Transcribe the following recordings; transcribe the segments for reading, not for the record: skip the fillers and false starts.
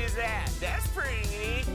is that? That's pretty neat.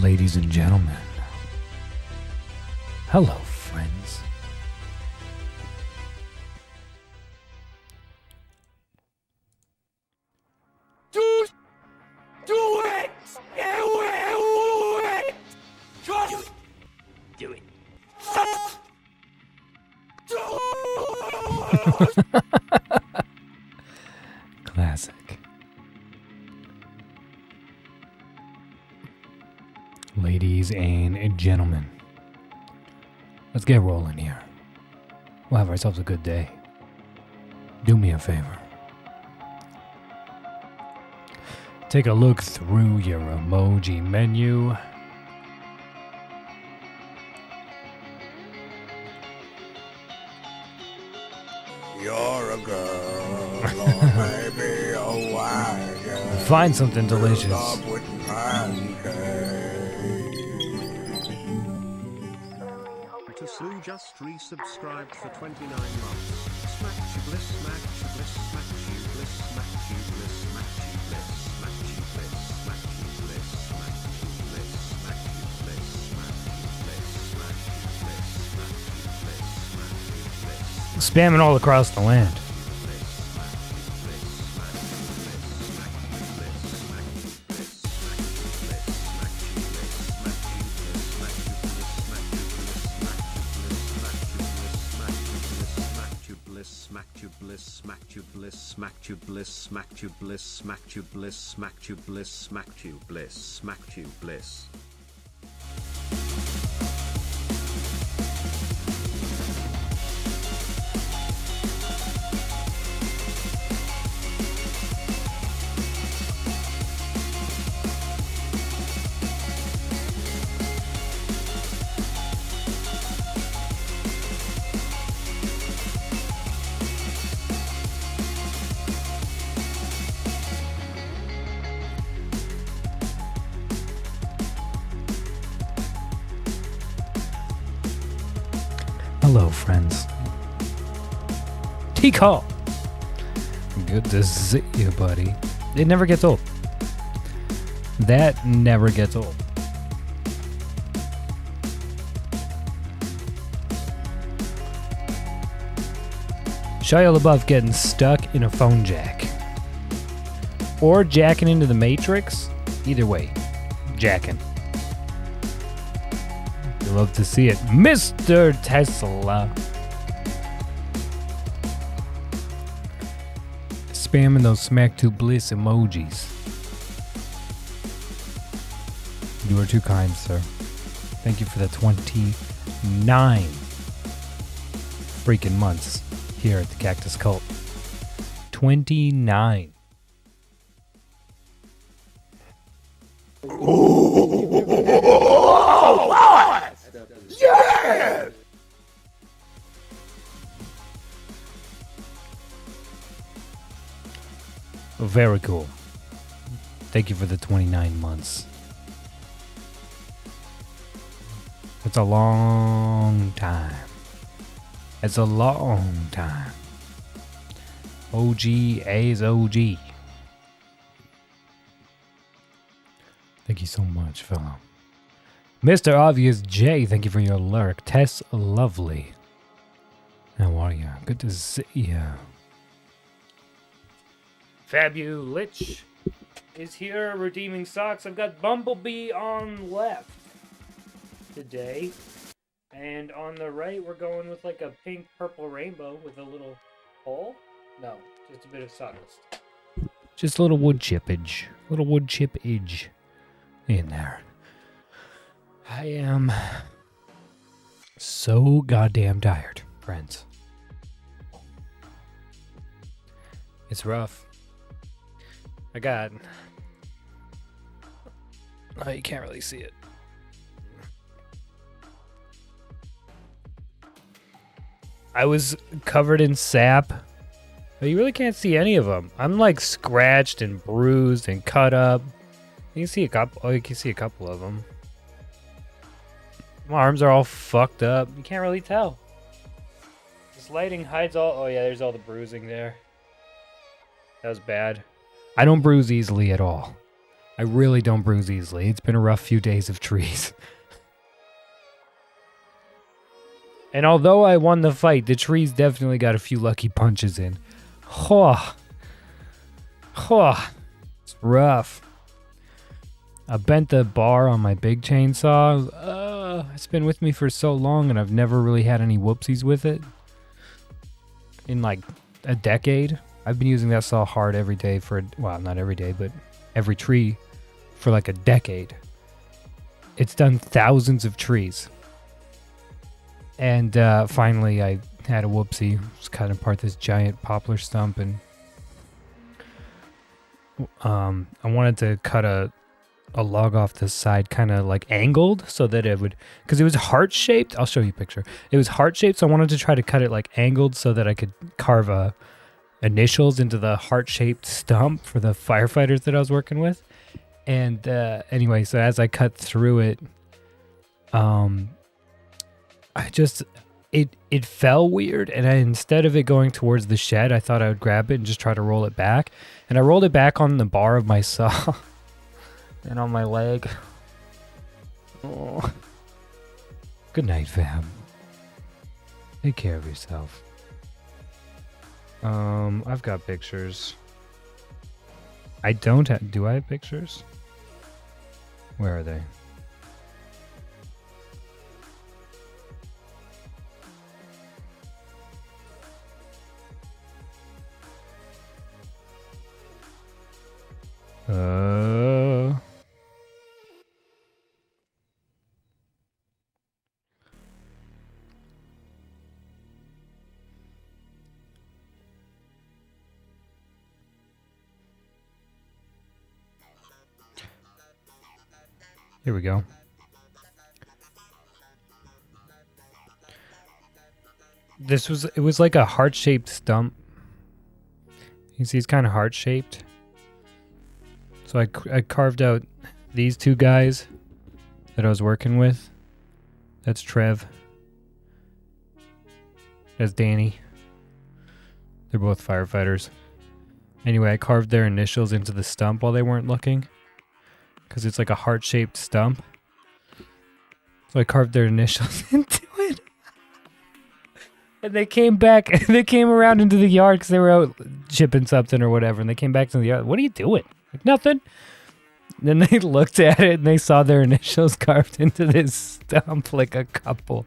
Ladies and gentlemen, hello, friends. Do it! Do it! Try it! Do it. Classic. Ladies and gentlemen, let's get rolling here. We'll have ourselves a good day. Do me a favor. Take a look through your emoji menu. You're a girl, or maybe a white girl. Find something delicious. Up with pancakes. To Sue just resubscribed for 29 months. Smack you bliss, smack you bliss, smack you bliss, smack you bliss, smack you bliss, smack you bliss, smack you bliss, smack you bliss, smack you bliss, smack you bliss, smack you bliss, smack you bliss, smack you bliss. Spamming all across the land. Smack you bliss, smack you bliss, smack you bliss, smack you bliss, smack you bliss, smack you bliss, smack you bliss. Hello, friends. T-Call. Good to see you, buddy. It never gets old. That never gets old. Shia LaBeouf getting stuck in a phone jack. Or jacking into the Matrix. Either way, jacking. You love to see it. Mr. Tesla. Spamming those smack to bliss emojis. You are too kind, sir. Thank you for the 29 freaking months here at the Cactus Cult. 29. Yes! Very cool. Thank you for the 29 months. It's a long time. It's a long time. OG is OG. Thank you so much, fellow. Mr. Obvious J, thank you for your lurk. Tess Lovely. How are you? Good to see you. Fabulich is here redeeming socks. I've got Bumblebee on left today. And on the right, we're going with like a pink purple rainbow with a little hole. No, just a bit of sawdust. Just a little wood chippage. Little wood chippage in there. I am so goddamn tired, friends. It's rough. I got... Oh, you can't really see it. I was covered in sap. But you really can't see any of them. I'm like scratched and bruised and cut up. You can see a couple. Oh, you can see a couple of them. My arms are all fucked up. You can't really tell. This lighting hides all... Oh yeah, there's all the bruising there. That was bad. I don't bruise easily at all. I really don't bruise easily. It's been a rough few days of trees. And although I won the fight, the trees definitely got a few lucky punches in. It's rough. I bent the bar on my big chainsaw. It's been with me for so long and I've never really had any whoopsies with it. In like a decade. I've been using that saw hard every day for, well, not every day, but every tree for like a decade. It's done thousands of trees. And finally I had a whoopsie. Just cut apart this giant poplar stump and I wanted to cut a log off the side kind of like angled so that it would, because it was heart shaped. I'll show you a picture. It was heart shaped, so I wanted to try to cut it like angled so that I could carve initials into the heart shaped stump for the firefighters that I was working with. And anyway, so as I cut through it, it fell weird, and instead of it going towards the shed, I thought I would grab it and just try to roll it back. And I rolled it back on the bar of my saw and on my leg. Oh. Good night, fam. Take care of yourself. I've got pictures. I don't have... Do I have pictures? Where are they? Here we go. It was like a heart-shaped stump. You see it's kind of heart-shaped. So I carved out these two guys that I was working with. That's Trev. That's Danny. They're both firefighters. Anyway, I carved their initials into the stump while they weren't looking, because it's like a heart-shaped stump. So I carved their initials into it. And they came back, they came around into the yard because they were out chipping something or whatever, and they came back to the yard. What are you doing? Like, nothing. And then they looked at it and they saw their initials carved into this stump like a couple.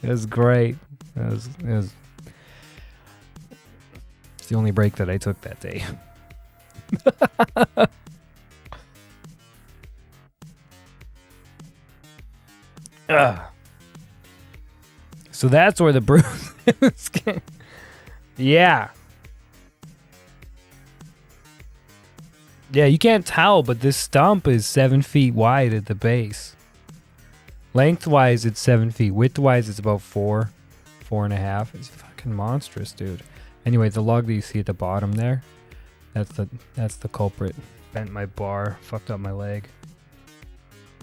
It was great. It's the only break that I took that day. So that's where the bruise is. Yeah. Yeah, you can't tell, but this stump is 7 feet wide at the base. Lengthwise, it's 7 feet. Widthwise, it's about 4.5. It's fucking monstrous, dude. Anyway, the log that you see at the bottom there, that's the culprit. Bent my bar, fucked up my leg.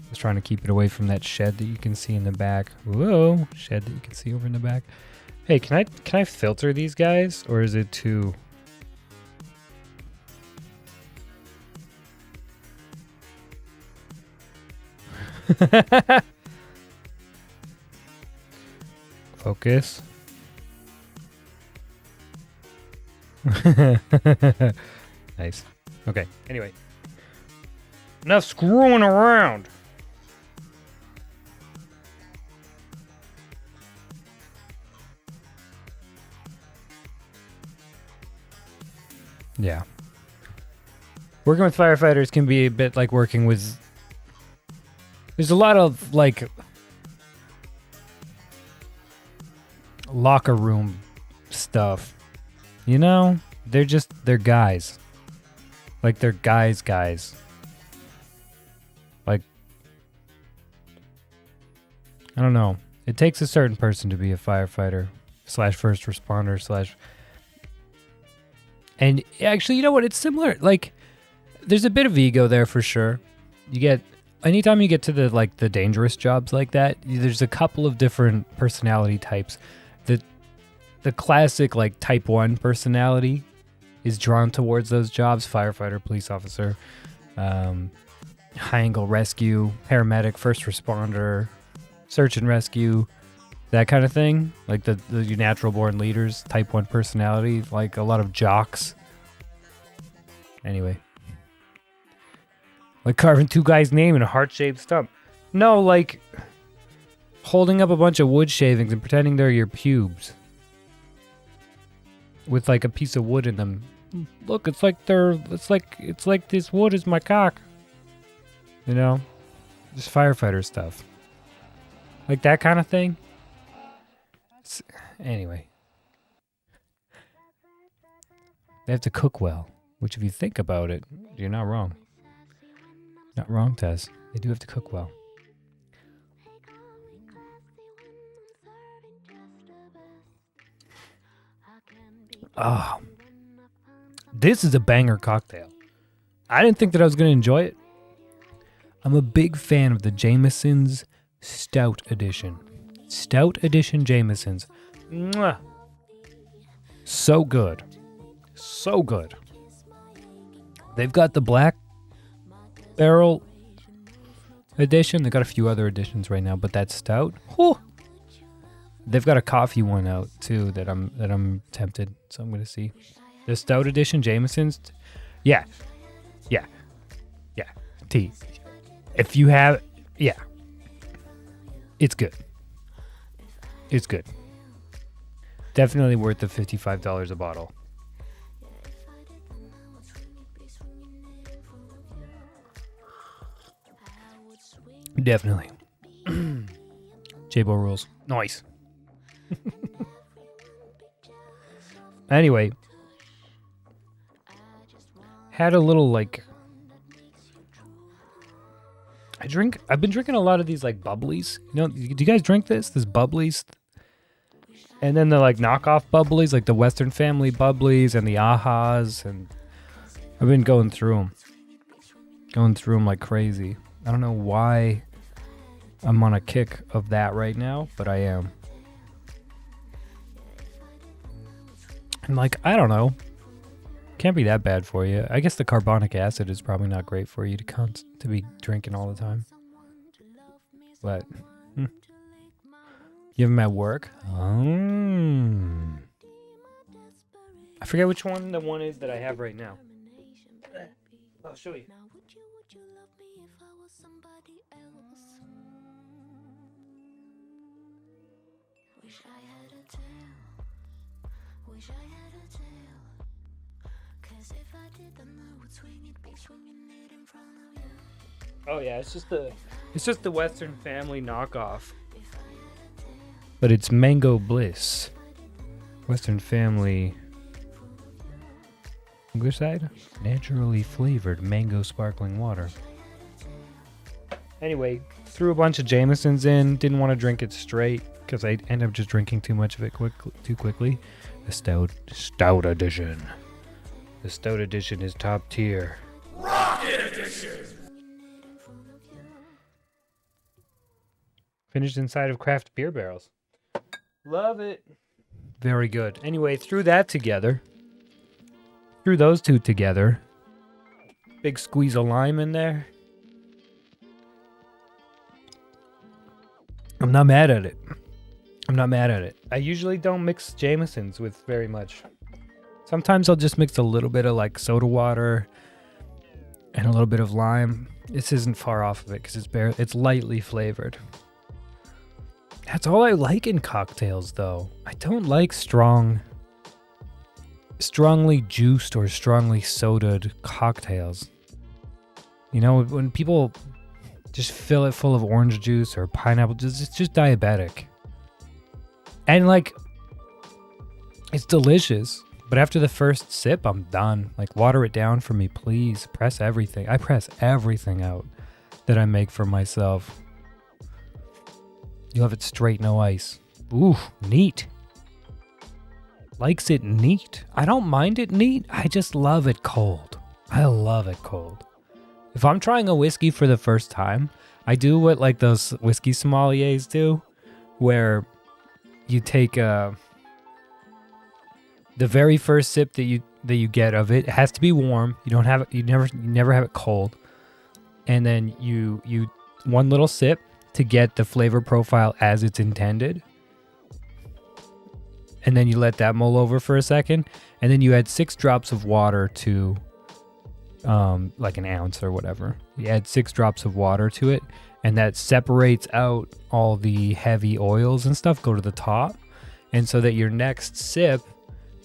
I was trying to keep it away from that shed that you can see in the back. Whoa, shed that you can see over in the back. Hey, can I filter these guys, or is it too... Focus. Nice. Okay, anyway. Enough screwing around. Yeah. Working with firefighters can be a bit like working with... There's a lot of, like, locker room stuff. You know? They're guys. Like, they're guys. Like, I don't know. It takes a certain person to be a firefighter / first responder / And actually, you know what? It's similar. Like, there's a bit of ego there for sure. Anytime you get to the dangerous jobs like that, there's a couple of different personality types. The classic, like, type 1 personality is drawn towards those jobs: firefighter, police officer, high angle rescue, paramedic, first responder, search and rescue, that kind of thing. Like the natural born leaders, type 1 personality, like a lot of jocks. Anyway. Like carving two guys' name in a heart-shaped stump. No, like holding up a bunch of wood shavings and pretending they're your pubes. With like a piece of wood in them. Look, it's like this wood is my cock. You know? Just firefighter stuff. Like that kind of thing. Anyway. They have to cook well. which if you think about it, you're not wrong. Not wrong, Tess. They do have to cook well. Oh, this is a banger cocktail. I didn't think that I was going to enjoy it. I'm a big fan of the Jameson's Stout Edition. Stout Edition Jameson's. Mwah. So good. So good. They've got the Black Barrel edition. They've got a few other editions right now, but that stout, whew. They've got a coffee one out too that I'm tempted, so I'm gonna see. The Stout Edition Jameson's, yeah. Tea. If you have, yeah, it's good. It's good. Definitely worth the $55 a bottle. Definitely. J-Bo rules. Nice. Anyway, had a little like I've been drinking a lot of these like bubblies. You know, do you guys drink this? This bubblies? And then the like knockoff bubblies, like the Western Family bubblies and the Ahas, and I've been going through them like crazy. I don't know why I'm on a kick of that right now, but I am. And like, I don't know. Can't be that bad for you. I guess the carbonic acid is probably not great for you to be drinking all the time. But you have them at work? I forget which one the one is that I have right now. I'll show you. Oh yeah, it's just the Western Family knockoff. But it's Mango Bliss. Western Family English side? Naturally flavored mango sparkling water. Anyway, threw a bunch of Jamesons in. Didn't want to drink it straight because I end up just drinking too much of it too quickly. The Stout Edition. The Stout Edition is top tier. Rocket Edition! Finished inside of craft beer barrels. Love it. Very good. Anyway, threw that together. Threw those two together. Big squeeze of lime in there. I'm not mad at it. I usually don't mix Jamesons with very much. Sometimes I'll just mix a little bit of like soda water and a little bit of lime. This isn't far off of it because it's lightly flavored. That's all I like in cocktails, though. I don't like strongly juiced or strongly sodaed cocktails. You know, when people just fill it full of orange juice or pineapple juice, it's just diabetic. And like, it's delicious. But after the first sip, I'm done. Like, water it down for me, please. Press everything. I press everything out that I make for myself. You'll have it straight, no ice. Ooh, neat. Likes it neat. I don't mind it neat. I just love it cold. I love it cold. If I'm trying a whiskey for the first time, I do what like those whiskey sommeliers do, where you take the very first sip that you get of it. It has to be warm. You never have it cold. And then you one little sip to get the flavor profile as it's intended. And then you let that mull over for a second. And then you add 6 drops of water to like an ounce or whatever. You add 6 drops of water to it. And that separates out all the heavy oils and stuff, go to the top. And so that your next sip,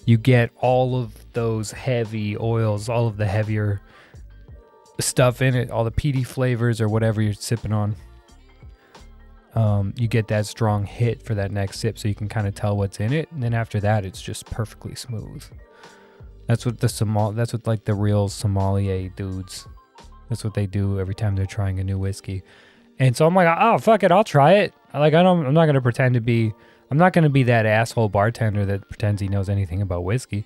you get all of those heavy oils, all of the heavier stuff in it, all the peaty flavors or whatever you're sipping on. You get that strong hit for that next sip so you can kind of tell what's in it. And then after that, it's just perfectly smooth. That's what that's what like the real sommelier dudes. That's what they do every time they're trying a new whiskey. And so I'm like, oh fuck it, I'll try it. Like I'm not gonna pretend to be. I'm not gonna be that asshole bartender that pretends he knows anything about whiskey.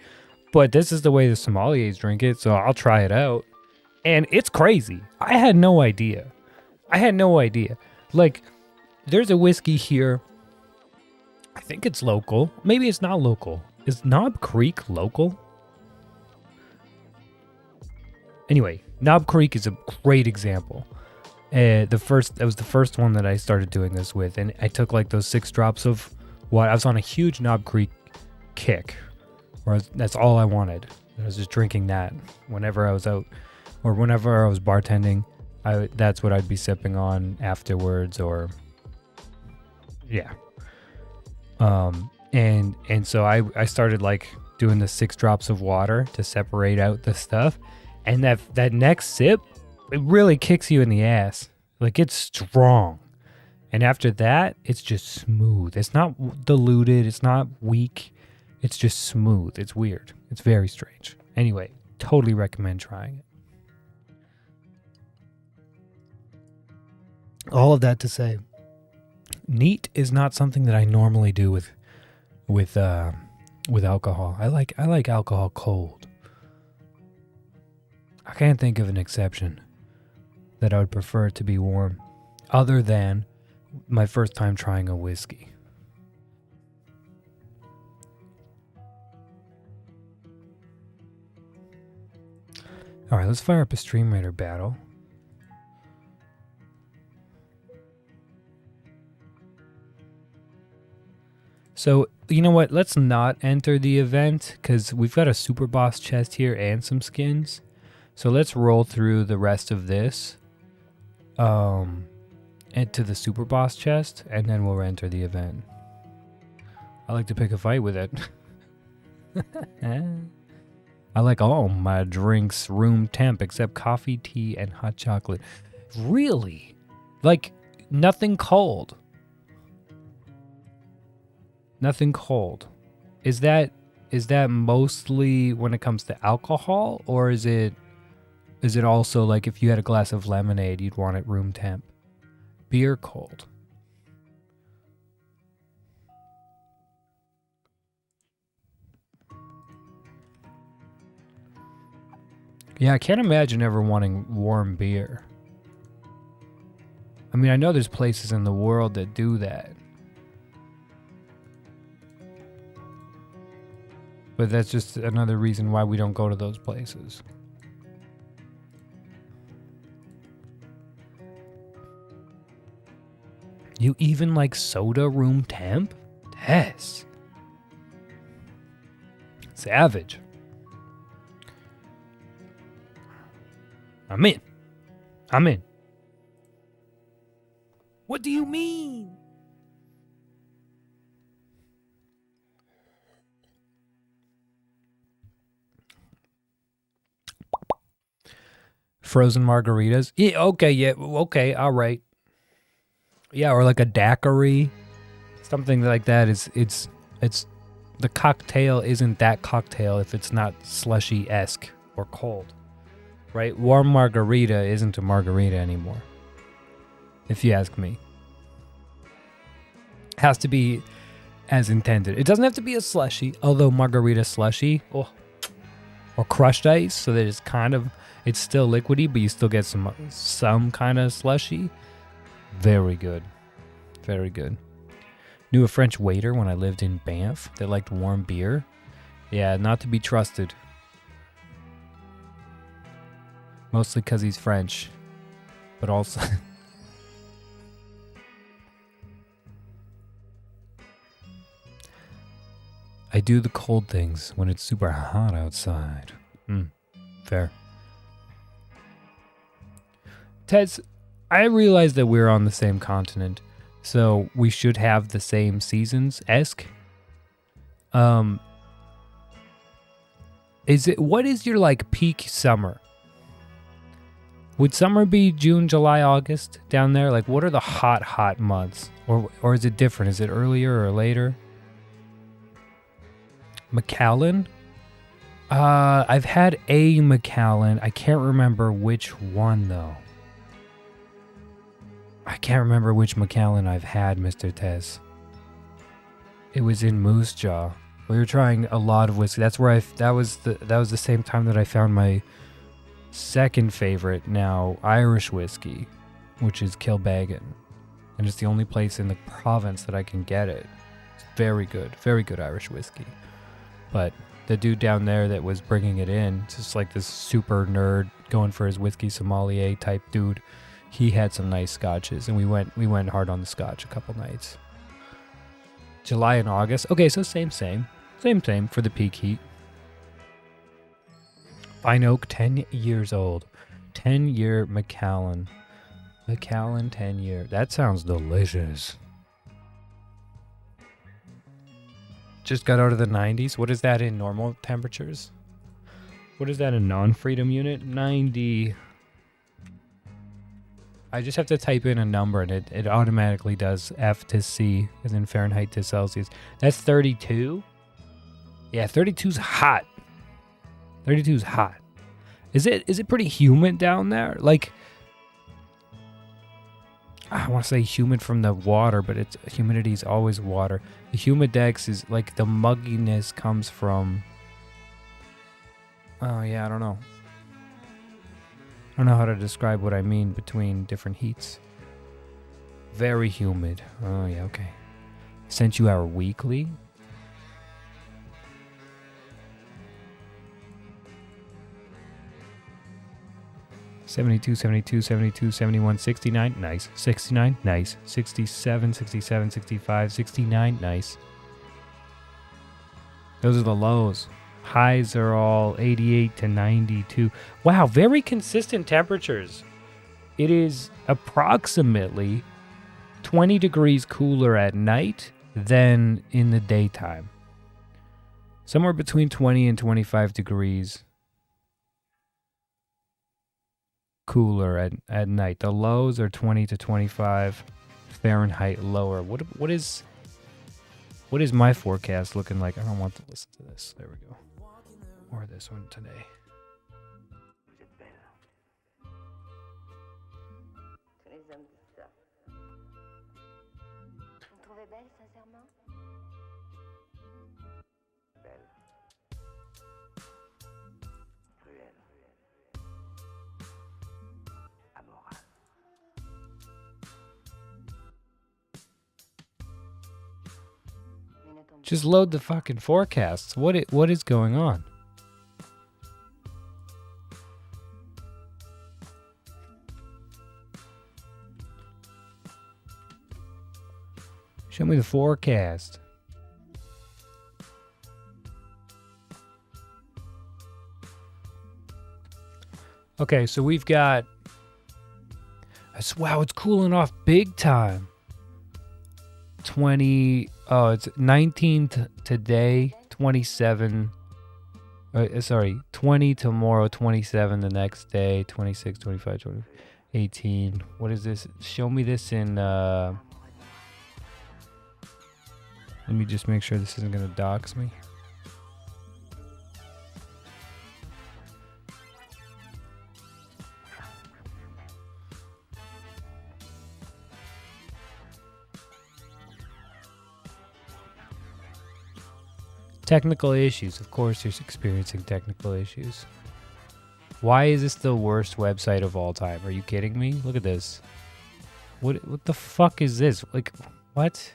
But this is the way the sommeliers drink it, so I'll try it out. And it's crazy. I had no idea. Like, there's a whiskey here. I think it's local. Maybe it's not local. Is Knob Creek local? Anyway, Knob Creek is a great example. That was the first one that I started doing this with, and I took like those 6 drops of water. I was on a huge Knob Creek kick, that's all I wanted. I was just drinking that whenever I was out, or whenever I was bartending. That's what I'd be sipping on afterwards, or yeah. And so I started like doing the 6 drops of water to separate out the stuff, and that next sip, it really kicks you in the ass. Like, it's strong. And after that, it's just smooth. It's not diluted. It's not weak. It's just smooth. It's weird. It's very strange. Anyway, totally recommend trying it. All of that to say, neat is not something that I normally do with alcohol. I like alcohol cold. I can't think of an exception that I would prefer it to be warm, other than my first time trying a whiskey. All right, let's fire up a Stream Raider battle. So, you know what? Let's not enter the event, because we've got a super boss chest here and some skins. So let's roll through the rest of this into the super boss chest, and then we'll enter the event. I like to pick a fight with it. I like all my drinks room temp except coffee, tea, and hot chocolate. Really? Like, nothing cold? Nothing cold. Is that mostly when it comes to alcohol, or is it also like if you had a glass of lemonade, you'd want it room temp? Beer cold. Yeah, I can't imagine ever wanting warm beer. I mean, I know there's places in the world that do that. But that's just another reason why we don't go to those places. You even like soda room temp? Yes. Savage. I'm in. What do you mean? Frozen margaritas? Yeah, okay, all right. Yeah, or like a daiquiri. Something like that it's the cocktail isn't that cocktail if it's not slushy-esque or cold. Right? Warm margarita isn't a margarita anymore, if you ask me. It has to be as intended. It doesn't have to be a slushy, although margarita slushy, or crushed ice, so that it's still liquidy, but you still get some kind of slushy. Very good. Very good. Knew a French waiter when I lived in Banff that liked warm beer. Yeah, not to be trusted. Mostly because he's French, but also... I do the cold things when it's super hot outside. Fair. Tez, I realize that we're on the same continent, so we should have the same seasons-esque. What is your like peak summer? Would summer be June, July, August down there? Like, what are the hot months? Or is it different? Is it earlier or later? McAllen? I've had a Macallan. I can't remember which one, though. I can't remember which Macallan I've had, Mr. Tess. It was in Moose Jaw. We were trying a lot of whiskey. That's where that was the same time that I found my second favorite now Irish whiskey, which is Kilbeggan. And it's the only place in the province that I can get it. It's very good Irish whiskey. But the dude down there that was bringing it in, just like this super nerd going for his whiskey sommelier type dude, he had some nice scotches, and we went hard on the scotch a couple nights. July and August. Okay, so same for the peak heat. Fine Oak, 10 years old. 10-year Macallan. Macallan 10-year. That sounds delicious. Just got out of the 90s. What is that in normal temperatures? What is that in non-freedom unit? 90. I just have to type in a number and it automatically does F to C and then Fahrenheit to Celsius. That's 32? Yeah, 32's hot. 32's hot. Is it pretty humid down there? Like, I want to say humid from the water, but humidity is always water. The humidex is like the mugginess comes from. Oh yeah, I don't know. I don't know how to describe what I mean between different heats. Very humid. Oh yeah, okay. Sent you our weekly. $72, $72, $72, $71, $69, nice. $69, nice. $67, $67, $65, $69, nice. Those are the lows. Highs are all 88 to 92. Wow, very consistent temperatures. It is approximately 20 degrees cooler at night than in the daytime. Somewhere between 20 and 25 degrees cooler at night. The lows are 20 to 25 Fahrenheit lower. What is my forecast looking like? I don't want to listen to this. There we go. Or this one today. Just load the fucking forecasts. What is going on? Show me the forecast. Okay, so we've got. Wow, it's cooling off big time. 20. Oh, it's 19 today, 27. 20 tomorrow, 27 the next day, 26, 25, 20, 18. What is this? Show me this in. Let me just make sure this isn't going to dox me. Technical issues. Of course, you're experiencing technical issues. Why is this the worst website of all time? Are you kidding me? Look at this. What the fuck is this? Like, what?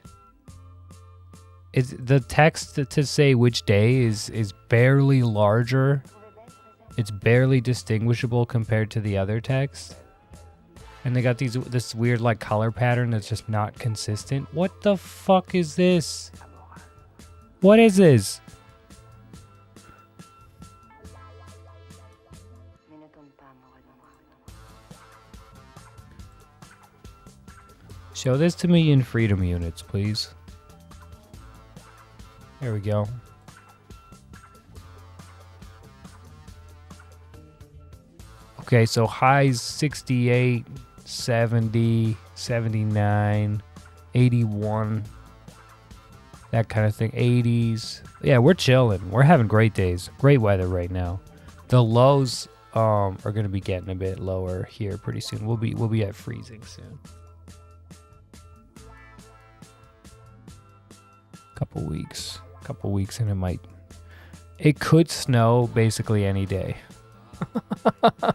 Is the text to say which day is barely larger? It's barely distinguishable compared to the other text. And they got this weird like color pattern that's just not consistent. What the fuck is this? What is this? Show this to me in freedom units, please. There we go. Okay, so highs 68, 70, 79, 81. that kind of thing. 80s. Yeah, we're chilling. We're having great days. Great weather right now. The lows are going to be getting a bit lower here pretty soon. We'll be at freezing soon. Couple weeks, and it could snow basically any day.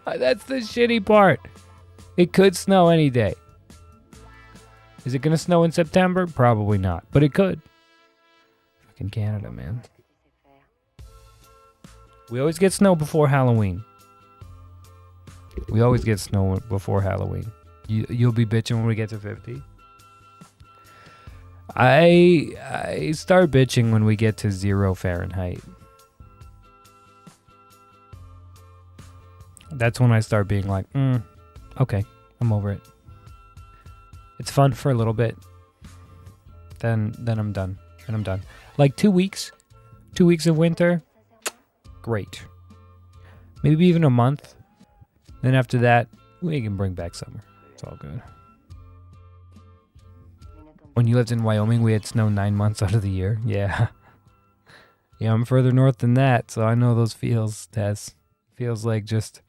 That's the shitty part. It could snow any day. Is it gonna snow in September? Probably not, but it could. Fucking Canada, man. We always get snow before Halloween. You'll be bitching when we get to 50. I start bitching when we get to 0 Fahrenheit. That's when I start being like, okay, I'm over it. It's fun for a little bit. Then I'm done. Like 2 weeks. 2 weeks of winter. Great. Maybe even a month. Then after that, we can bring back summer. It's all good. When you lived in Wyoming, we had snow 9 months out of the year. Yeah. Yeah, I'm further north than that, so I know those feels, Tess. Feels like just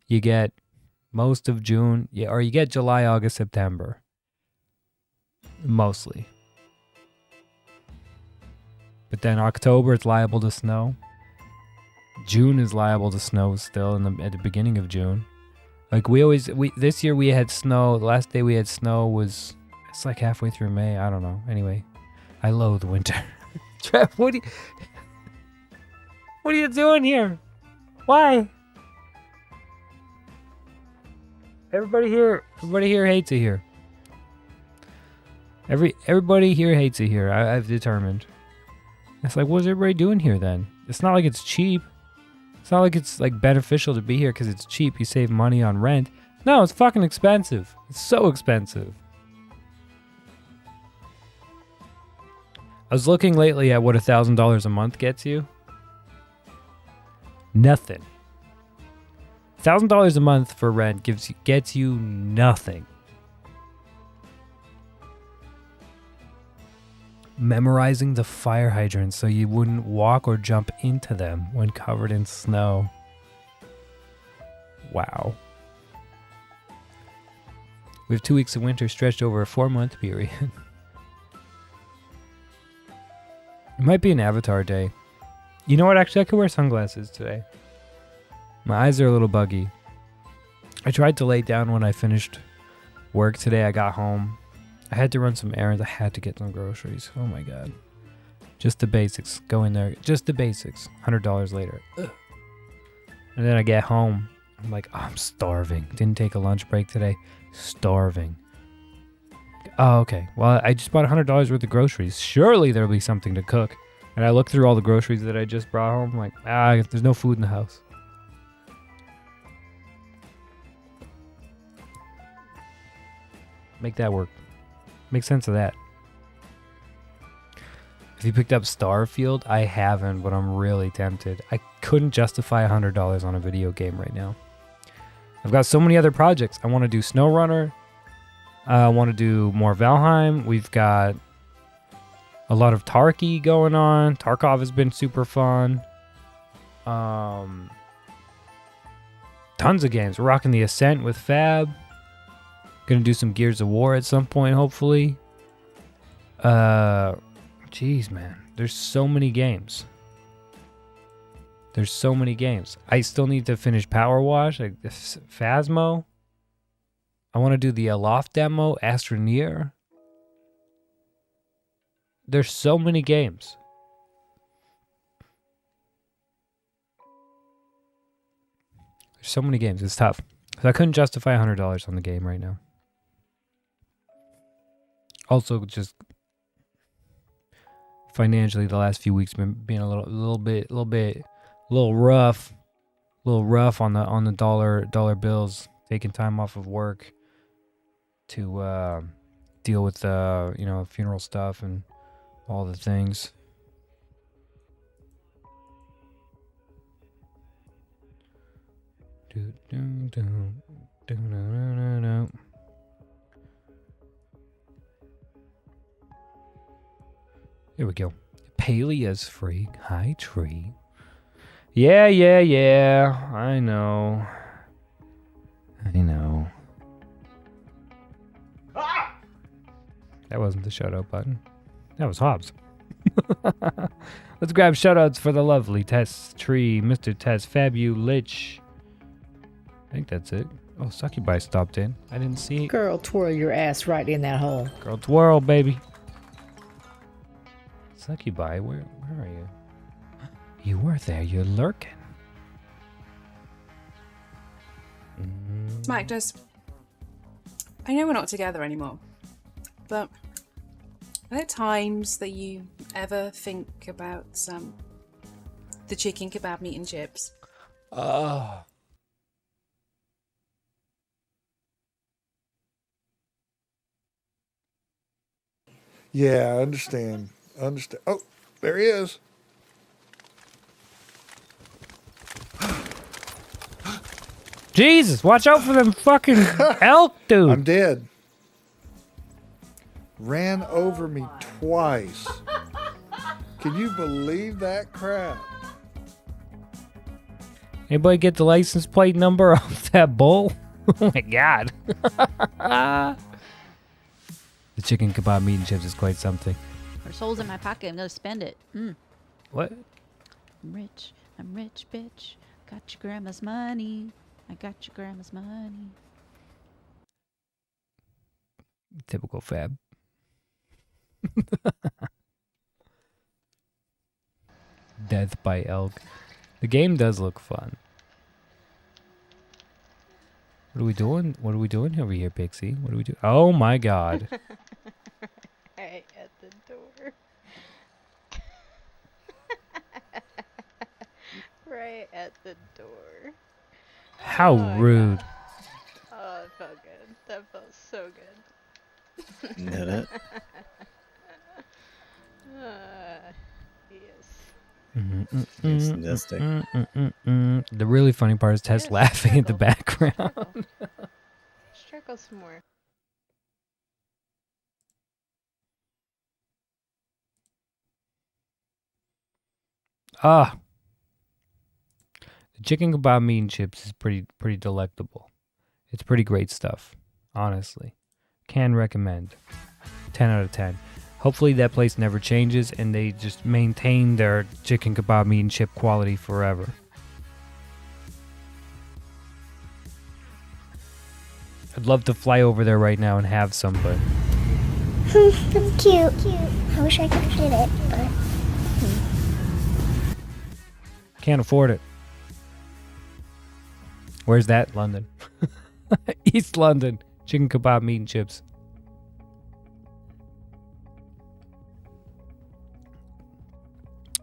you get most of June, or you get July, August, September. Mostly. But then October, it's liable to snow. June is liable to snow still at the beginning of June. Like this year we had snow. The last day we had snow was, it's like halfway through May. I don't know. Anyway, I loathe winter. Trev, what are you doing here? Why? Everybody here hates it here. Everybody here hates it here. I've determined. It's like, what's everybody doing here then? It's not like it's cheap. It's not like it's like beneficial to be here because it's cheap. You save money on rent. No, it's fucking expensive. It's so expensive. I was looking lately at what $1,000 a month gets you. Nothing. $1,000 a month for rent gets you nothing. Memorizing the fire hydrants so you wouldn't walk or jump into them when covered in snow. Wow. We have 2 weeks of winter stretched over a 4-month period. It might be an avatar day. You know what? Actually, I could wear sunglasses today. My eyes are a little buggy. I tried to lay down when I finished work today. I got home. I had to run some errands. I had to get some groceries. Oh my God. Just the basics. Go in there. Just the basics. $100 later. Ugh. And then I get home. I'm like, oh, I'm starving. Didn't take a lunch break today. Starving. Oh, okay. Well, I just bought $100 worth of groceries. Surely there'll be something to cook. And I look through all the groceries that I just brought home. I'm like, there's no food in the house. Make that work. Make sense of that. Have you picked up Starfield? I haven't, but I'm really tempted. I couldn't justify $100 on a video game right now. I've got so many other projects. I want to do SnowRunner. I want to do more Valheim. We've got a lot of Tarky going on. Tarkov has been super fun. Tons of games. We're rocking the Ascent with Fab. Gonna do some Gears of War at some point, hopefully. Jeez, man. There's so many games. I still need to finish Power Wash, like Phasmo. I want to do the Aloft demo, Astroneer. There's so many games. It's tough. So I couldn't justify $100 on the game right now. Also, just financially, the last few weeks been being a little rough on the dollar bills. Taking time off of work to deal with funeral stuff and all the things. Here we go. Pelea's free. Hi, Tree. Yeah. I know. That wasn't the shout-out button. That was Hobbs. Let's grab shout-outs for the lovely Tess Tree, Mr. Tess, Fabu, Lich. I think that's it. Oh, Succubi stopped in. I didn't see it. Girl, twirl your ass right in that hole. Girl, twirl, baby. Succubi, where are you? You were there. You're lurking. Magnus, I know we're not together anymore, but are there times that you ever think about the chicken kebab meat and chips? Yeah, I understand. Oh, there he is. Jesus, watch out for them fucking elk, dude. I'm dead. Ran over me twice. Can you believe that crap? Anybody get the license plate number off that bull? Oh my god. The chicken kebab meat and chips is quite something. There's holes in my pocket. I'm gonna spend it. What? I'm rich, bitch. Got your grandma's money. I got your grandma's money. Typical Fab. Death by elk. The game does look fun. What are we doing? What are we doing over here, Pixie? What do we do? Oh my god. Right at the door. Right at the door. How rude. Oh, it felt good. That felt so good. Did it? Yes. It's sadistic. The really funny part is Tess Yes, laughing at the struggle. background. Struggle some more. Ah. The chicken kebab meat and chips is pretty delectable. It's pretty great stuff, honestly. Can recommend. 10 out of 10. Hopefully that place never changes and they just maintain their chicken kebab meat and chip quality forever. I'd love to fly over there right now and have some, but That's cute. I wish I could fit it, but can't afford it. Where's that? London. East London. Chicken kebab meat and chips.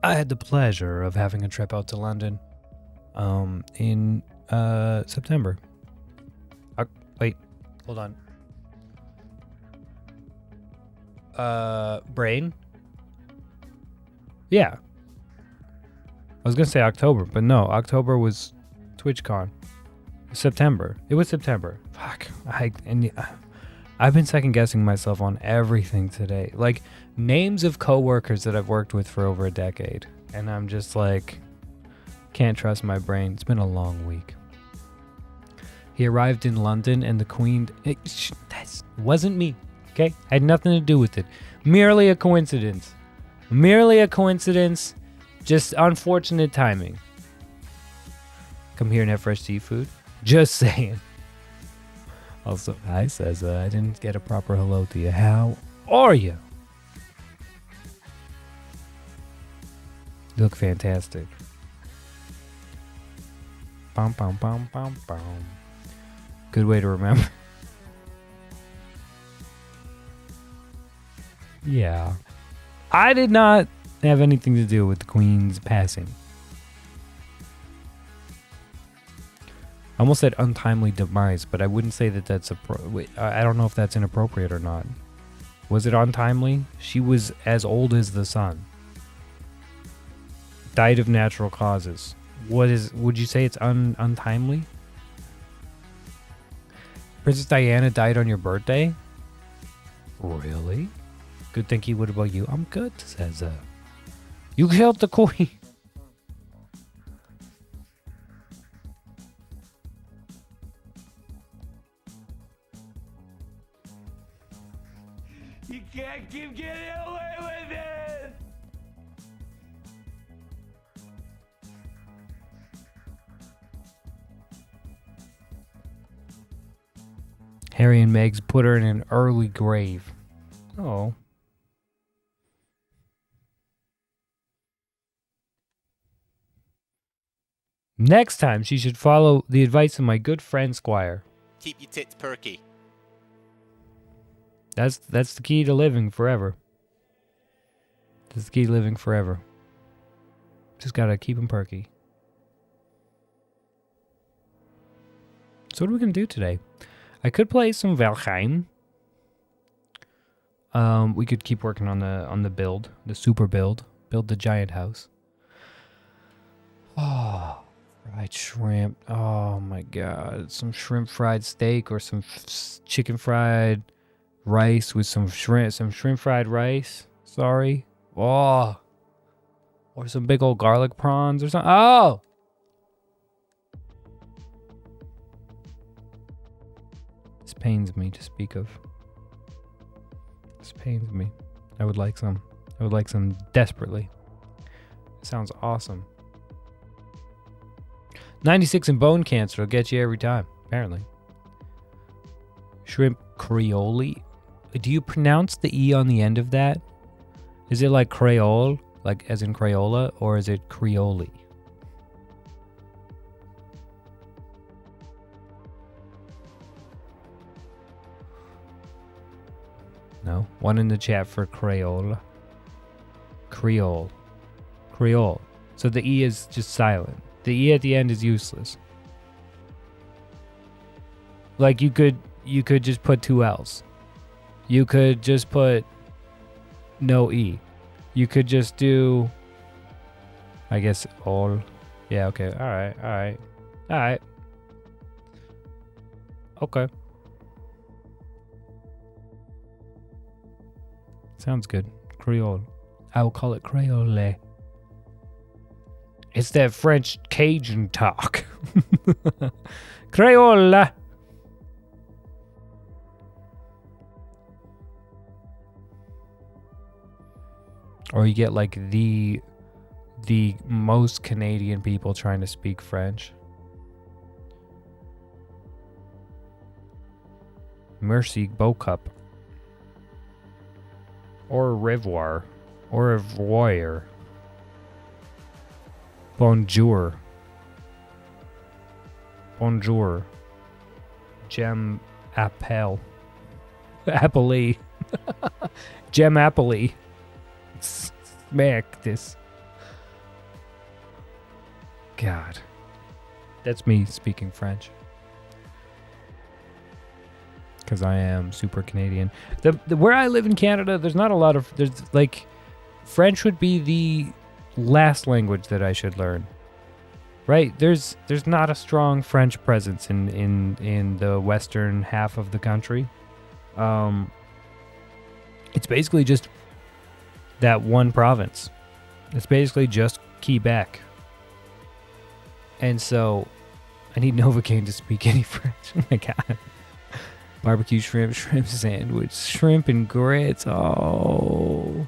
I had the pleasure of having a trip out to London in September. Wait, hold on. Brain? Yeah. I was going to say October, but no, October was TwitchCon. September. It was September. Fuck. I've been second guessing myself on everything today. Like names of coworkers that I've worked with for over a decade. And I'm just like, can't trust my brain. It's been a long week. He arrived in London and the Queen... That wasn't me, okay? Had nothing to do with it. Merely a coincidence. Just unfortunate timing. Come here and have fresh seafood. Just saying. Also, hi, says I didn't get a proper hello to you. How are you? You look fantastic. Bum, bum, bum, bum, bum. Good way to remember. Yeah. I did not have anything to do with the Queen's passing. I almost said untimely demise, but I wouldn't say that that's I don't know if that's inappropriate or not. Was it untimely? She was as old as the sun. Died of natural causes. Would you say it's untimely? Princess Diana died on your birthday? Really? Good, thank you. What about you? I'm good, says You killed the queen. You can't keep getting away with it! Harry and Meg's put her in an early grave. Oh. Next time, she should follow the advice of my good friend Squire. Keep your tits perky. That's the key to living forever. That's the key to living forever. Just gotta keep them perky. So what are we gonna do today? I could play some Valheim. We could keep working on the build, the super build the giant house. Oh, fried shrimp. Oh my god, some shrimp fried steak or some chicken fried rice with some shrimp fried rice. Sorry. Oh. Or some big old garlic prawns or something. Oh. This pains me to speak of. This pains me. I would like some. I would like some desperately. Sounds awesome. 96 in bone cancer will get you every time, apparently. Shrimp Creole. Do you pronounce the E on the end of that? Is it like Creole, like as in Crayola, or is it Creole? No? One in the chat for Creole. Creole. Creole. So the E is just silent. The E at the end is useless. Like you could just put two L's. You could just put no E. You could just do, I guess, all. Yeah, okay. Alright. Okay. Sounds good. Creole. I will call it Creole. It's that French Cajun talk. Creole. Or you get like the most Canadian people trying to speak French. Merci beaucoup. Or revoir. Or revoir. Bonjour. Bonjour. Gem appel. Appley. Gem appley. Smack this. God. That's me speaking French. Because I am super Canadian. The where I live in Canada, there's not a lot of... There's like... French would be the last language that I should learn. Right? There's not a strong French presence in the western half of the country. It's basically just that one province. It's basically just Quebec. And so I need Novocaine to speak any French. Oh my god. Barbecue shrimp sandwich, shrimp and grits. Oh,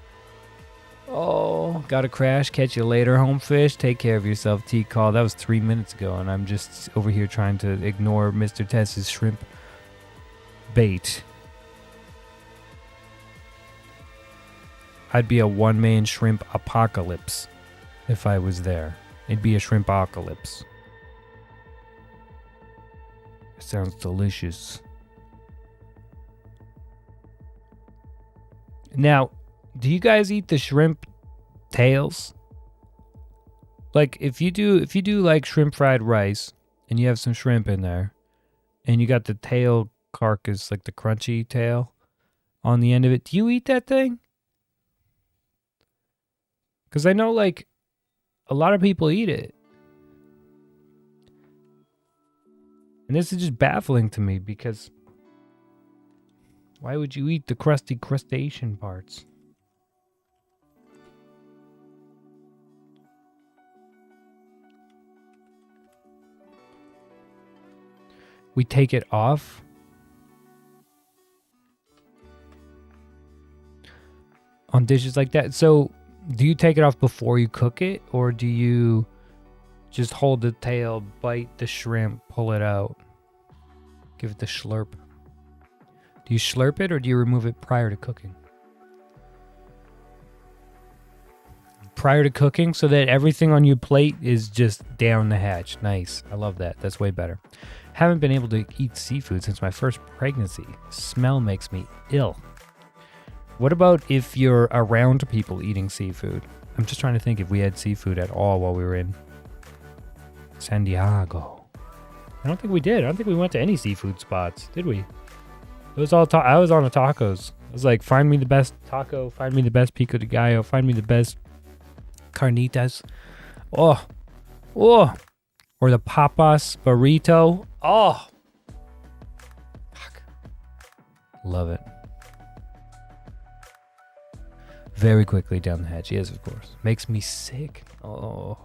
gotta crash. Catch you later, home fish. Take care of yourself, T-Call. That was 3 minutes ago, and I'm just over here trying to ignore Mr. Tess's shrimp bait. I'd be a one-man shrimp apocalypse if I was there. It'd be a shrimp apocalypse. It sounds delicious. Now, do you guys eat the shrimp tails? Like if you do like shrimp fried rice and you have some shrimp in there and you got the tail carcass, like the crunchy tail on the end of it, do you eat that thing? Because I know like a lot of people eat it. And this is just baffling to me because why would you eat the crusty crustacean parts? we take it off. On dishes like that. So, do you take it off before you cook it, or do you just hold the tail, bite the shrimp, pull it out, give it the slurp? Do you slurp it, or do you remove it prior to cooking? Prior to cooking, so that everything on your plate is just down the hatch. Nice. I love that. That's way better. Haven't been able to eat seafood since my first pregnancy. Smell makes me ill. What about if you're around people eating seafood? I'm just trying to think if we had seafood at all while we were in San Diego. I don't think we did. I don't think we went to any seafood spots, did we? It was all I was on the tacos. I was like, find me the best taco, find me the best pico de gallo, find me the best carnitas. Oh. Or the papas burrito. Oh. Fuck. Love it. Very quickly down the hatch. Yes, of course. Makes me sick. Oh.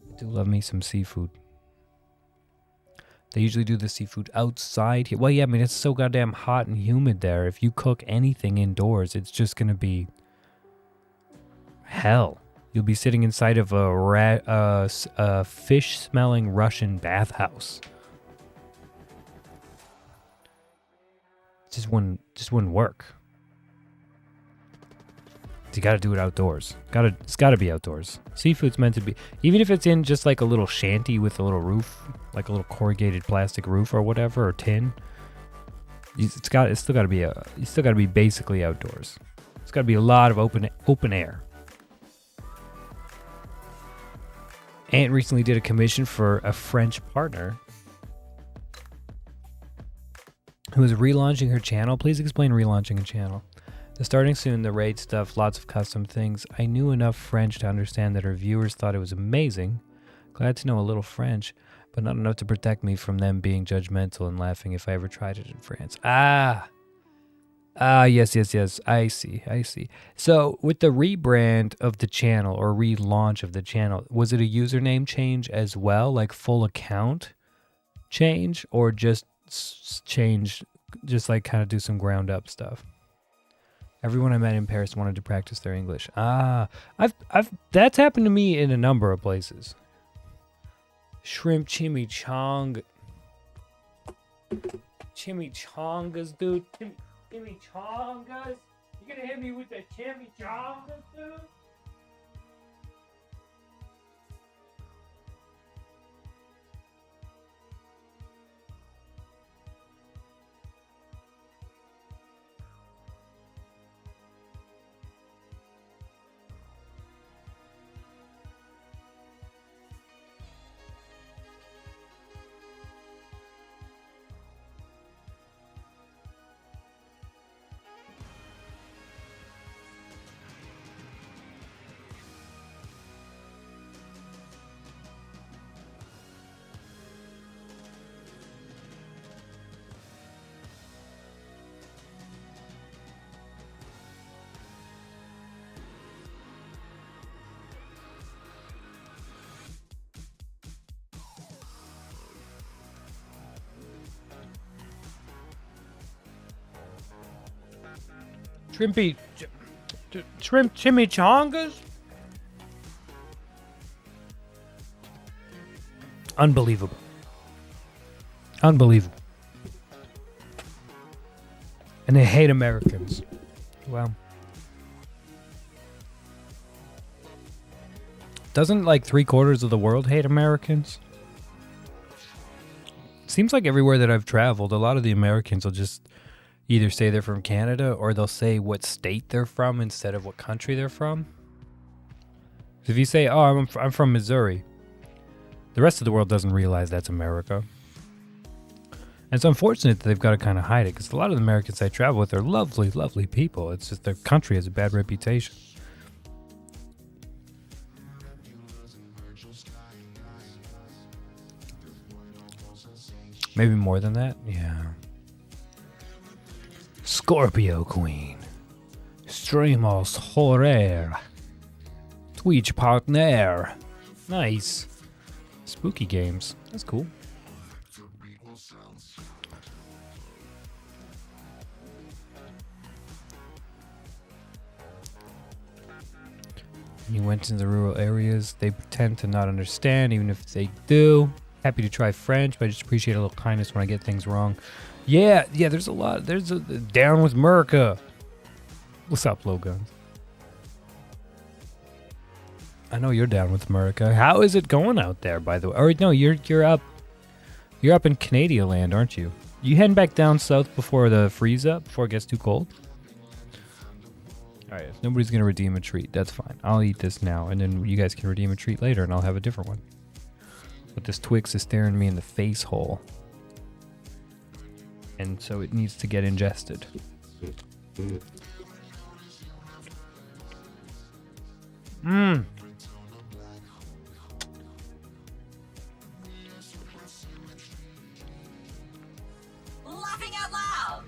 I do love me some seafood. They usually do the seafood outside here. Well, yeah, I mean, it's so goddamn hot and humid there. If you cook anything indoors, it's just going to be hell. You'll be sitting inside of a fish-smelling Russian bathhouse. Just wouldn't work. You got to do it outdoors. It's got to be outdoors. Seafood's meant to be, even if it's in just like a little shanty with a little roof, like a little corrugated plastic roof or whatever, or tin. It's still got to be basically outdoors. It's got to be a lot of open air. Aunt recently did a commission for a French partner who is relaunching her channel. Please explain relaunching a channel. They're starting soon, the raid stuff, lots of custom things. I knew enough French to understand that her viewers thought it was amazing. Glad to know a little French, but not enough to protect me from them being judgmental and laughing if I ever tried it in France. Yes. I see. So with the rebrand of the channel or relaunch of the channel, was it a username change as well, like full account change, or just change, just like kind of do some ground up stuff? Everyone I met in Paris wanted to practice their English. That's happened to me in a number of places. Shrimp chimichangas, dude. Chimichangas? You gonna hit me with the chimichangas, dude? Shrimp chimichangas? Unbelievable. And they hate Americans. Wow. Doesn't like 3/4 of the world hate Americans? Seems like everywhere that I've traveled, a lot of the Americans will just either say they're from Canada or they'll say what state they're from instead of what country they're from. So if you say, oh, I'm from Missouri, the rest of the world doesn't realize that's America. And it's unfortunate that they've got to kind of hide it, because a lot of the Americans I travel with are lovely, lovely people. It's just their country has a bad reputation. Maybe more than that? Yeah. Scorpio Queen. Streamos Horror. Twitch partner. Nice. Spooky games. That's cool. When you went into the rural areas, they pretend to not understand, even if they do. Happy to try French, but I just appreciate a little kindness when I get things wrong. Yeah, there's a lot. There's a down with America. What's up, Loguns? I know you're down with America. How is it going out there, by the way? Or no, you're up in Canadian land, aren't you? You heading back down south before the freeze up, before it gets too cold? All right, if nobody's gonna redeem a treat, that's fine. I'll eat this now, and then you guys can redeem a treat later, and I'll have a different one. But this Twix is staring me in the face hole, and so it needs to get ingested. Mmm. Laughing out loud.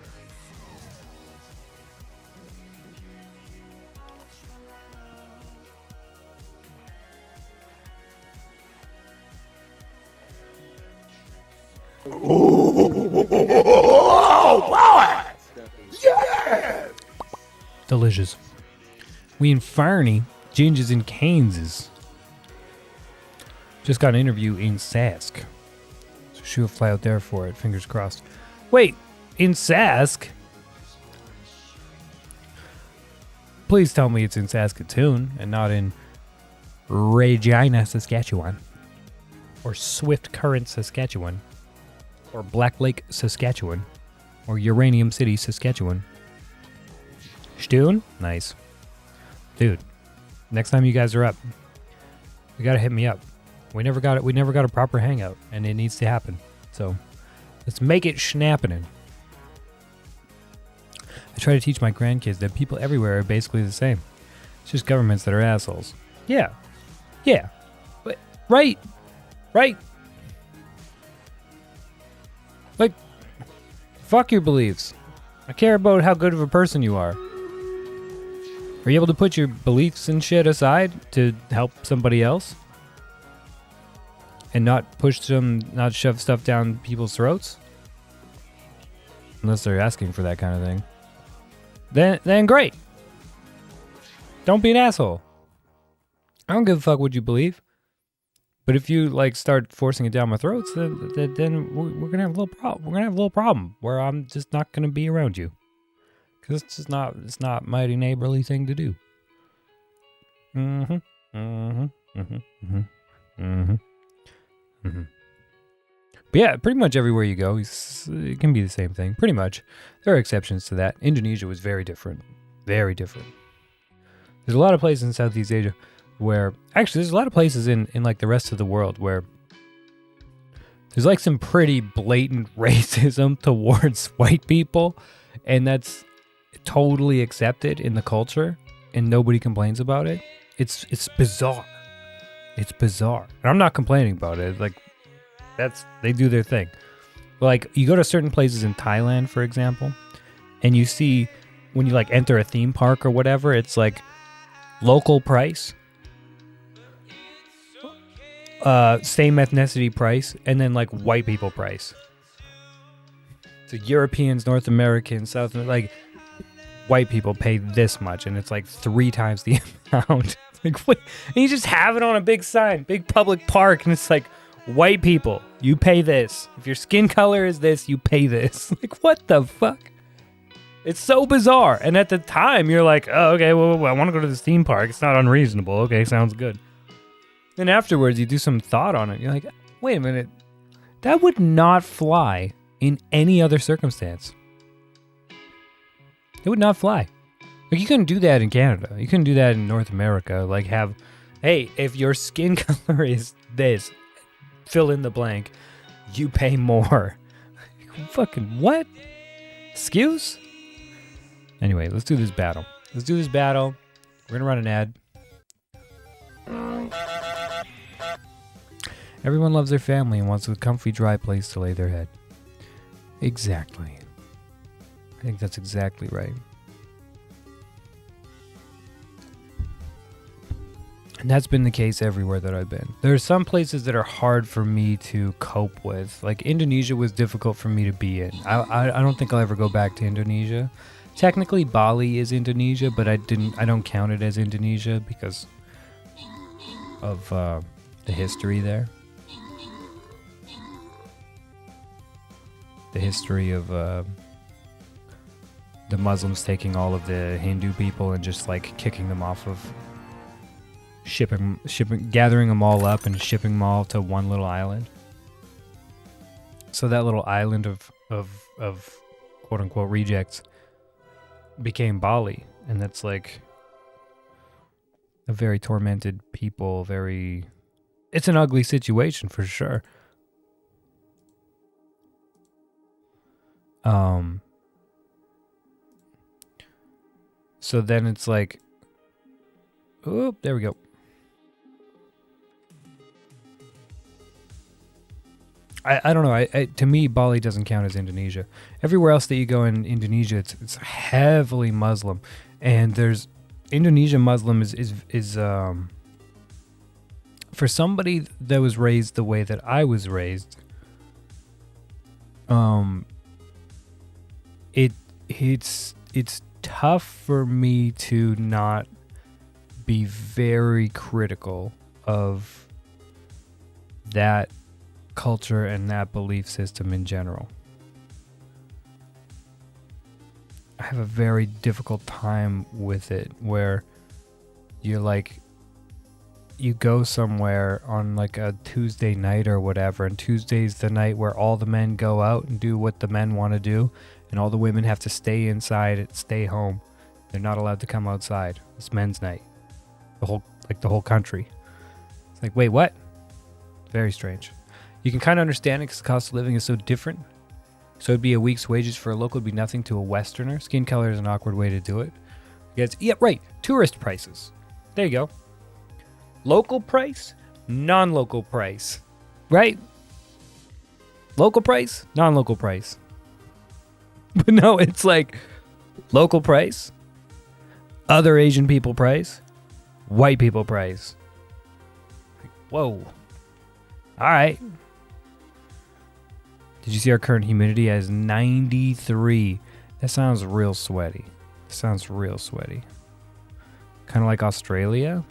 Delicious. We in Farney, Gingers in Kansas. Just got an interview in Sask. So she'll fly out there for it, fingers crossed. Wait, in Sask? Please tell me it's in Saskatoon and not in Regina, Saskatchewan. Or Swift Current, Saskatchewan. Or Black Lake, Saskatchewan. Or Uranium City, Saskatchewan. Stoon? Nice. Dude, next time you guys are up, you gotta hit me up. We never got a proper hangout, and it needs to happen. So let's make it schnapping. I try to teach my grandkids that people everywhere are basically the same. It's just governments that are assholes. Yeah. But right. Like, fuck your beliefs. I care about how good of a person you are. Are you able to put your beliefs and shit aside to help somebody else? And not not shove stuff down people's throats? Unless they're asking for that kind of thing. Then great. Don't be an asshole. I don't give a fuck what you believe. But if you start forcing it down my throats, then we're gonna have a little problem. We're gonna have a little problem where I'm just not gonna be around you. Because it's not mighty neighborly thing to do. But yeah, pretty much everywhere you go, it can be the same thing. Pretty much. There are exceptions to that. Indonesia was very different. Very different. There's a lot of places in Southeast Asia where... Actually, there's a lot of places in the rest of the world where there's some pretty blatant racism towards white people. And that's totally accepted in the culture. And nobody complains about it. It's bizarre. It's bizarre. And I'm not complaining about it. They do their thing. You go to certain places in Thailand, for example, and you see when you enter a theme park or whatever, it's local price, same ethnicity price, and then white people price. So Europeans, North Americans, South, white people pay this much, and it's 3 times the amount. What? And you just have it on a big sign, big public park, and it's white people, you pay this. If your skin color is this, you pay this. What the fuck? It's so bizarre. And at the time, you're oh, okay, well, I want to go to this theme park. It's not unreasonable. Okay, sounds good. Then afterwards, you do some thought on it. You're wait a minute. That would not fly in any other circumstance. It would not fly. You couldn't do that in Canada. You couldn't do that in North America. Hey, if your skin color is this, fill in the blank, you pay more. Fucking what? Excuse? Anyway, let's do this battle. We're gonna run an ad. Everyone loves their family and wants a comfy, dry place to lay their head. Exactly. I think that's exactly right. And that's been the case everywhere that I've been. There are some places that are hard for me to cope with. Indonesia was difficult for me to be in. I don't think I'll ever go back to Indonesia. Technically, Bali is Indonesia, but I don't count it as Indonesia because the history there. The history of the Muslims taking all of the Hindu people and just like kicking them off of gathering them all up and shipping them all to one little island. So that little island of quote unquote rejects became Bali, and that's like a very tormented people. It's an ugly situation for sure. So then it's like, oh, there we go. I don't know. To me, Bali doesn't count as Indonesia. Everywhere else that you go in Indonesia, it's heavily Muslim, and there's Indonesian Muslim is for somebody that was raised the way that I was raised. It's tough for me to not be very critical of that culture and that belief system in general. I have a very difficult time with it where you're like, you go somewhere on like a Tuesday night or whatever, and Tuesday's the night where all the men go out and do what the men want to do, and all the women have to stay inside and stay home. They're not allowed to come outside. It's men's night. The whole country. It's like, wait, what? Very strange. You can kind of understand it because the cost of living is so different. So it'd be a week's wages for a local would be nothing to a Westerner. Skin color is an awkward way to do it. Yeah, right. Tourist prices. There you go. Local price, non-local price. Right? Local price, non-local price. But no, it's like local price, other Asian people price, white people price. Whoa. All right. Did you see our current humidity as 93? That sounds real sweaty. Kind of like Australia.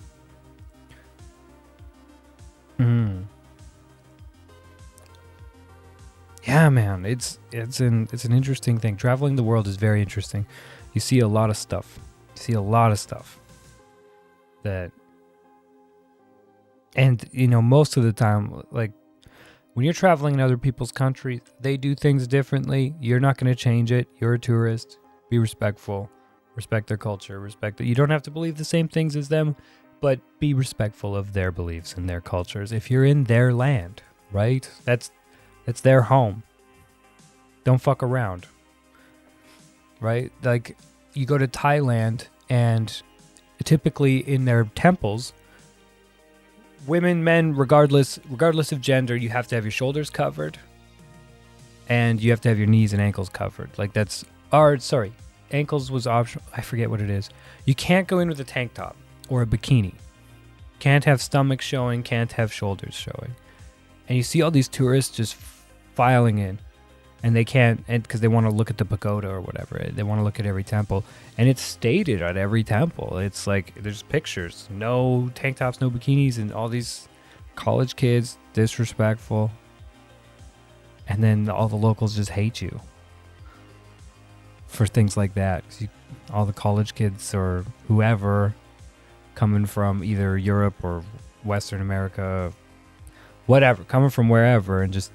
Yeah, man, it's an interesting thing. Traveling the world is very interesting. You see a lot of stuff. That, and most of the time, like when you're traveling in other people's countries, they do things differently. You're not going to change it. You're a tourist. Be respectful. Respect their culture. You don't have to believe the same things as them, but be respectful of their beliefs and their cultures. If you're in their land, right? That's their home. Don't fuck around. Right? Like you go to Thailand and typically in their temples, women, men, regardless of gender, you have to have your shoulders covered and you have to have your knees and ankles covered. Like ankles was optional. I forget what it is. You can't go in with a tank top or a bikini. Can't have stomach showing, can't have shoulders showing. And you see all these tourists just filing in, and they can't, and because they want to look at the pagoda or whatever. They want to look at every temple, and it's stated at every temple. It's like there's pictures, no tank tops, no bikinis, and all these college kids disrespectful. And then all the locals just hate you for things like that. All the college kids or whoever coming from either Europe or Western America, whatever, coming from wherever and just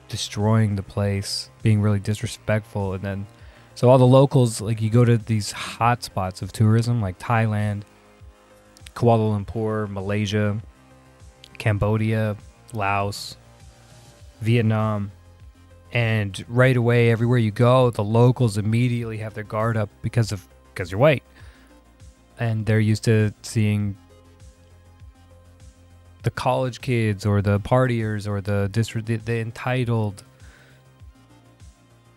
destroying the place, being really disrespectful. And then, so all the locals, like you go to these hot spots of tourism like Thailand, Kuala Lumpur, Malaysia, Cambodia, Laos, Vietnam, and right away, everywhere you go, the locals immediately have their guard up because you're white. And they're used to seeing the college kids or the partiers or the entitled.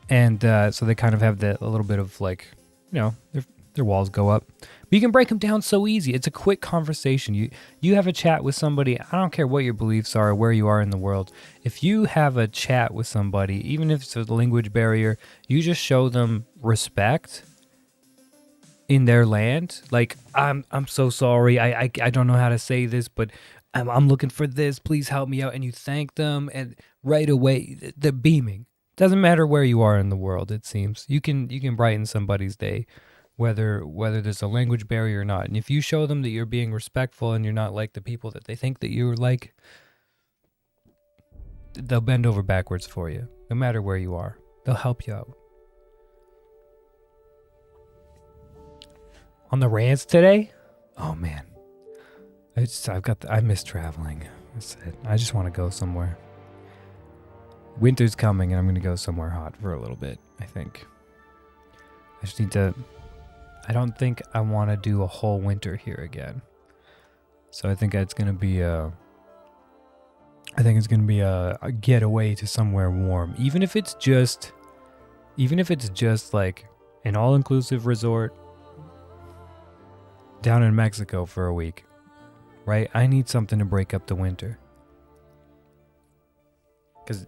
And so they kind of have a little bit of like, their walls go up. But you can break them down so easy. It's a quick conversation. You have a chat with somebody. I don't care what your beliefs are or where you are in the world. If you have a chat with somebody, even if it's a language barrier, you just show them respect in their land. Like, I'm so sorry. I don't know how to say this, but I'm looking for this. Please help me out. And you thank them, and right away they're beaming. Doesn't matter where you are in the world. It seems you can brighten somebody's day, whether there's a language barrier or not. And if you show them that you're being respectful and you're not like the people that they think that you're like, they'll bend over backwards for you. No matter where you are, they'll help you out. On the ranch today? Oh man, I miss traveling. I just want to go somewhere. Winter's coming and I'm going to go somewhere hot for a little bit, I think. I just need to... I don't think I want to do a whole winter here again. So I think it's going to be a getaway to somewhere warm. Even if it's just like an all-inclusive resort down in Mexico for a week. Right? I need something to break up the winter. Because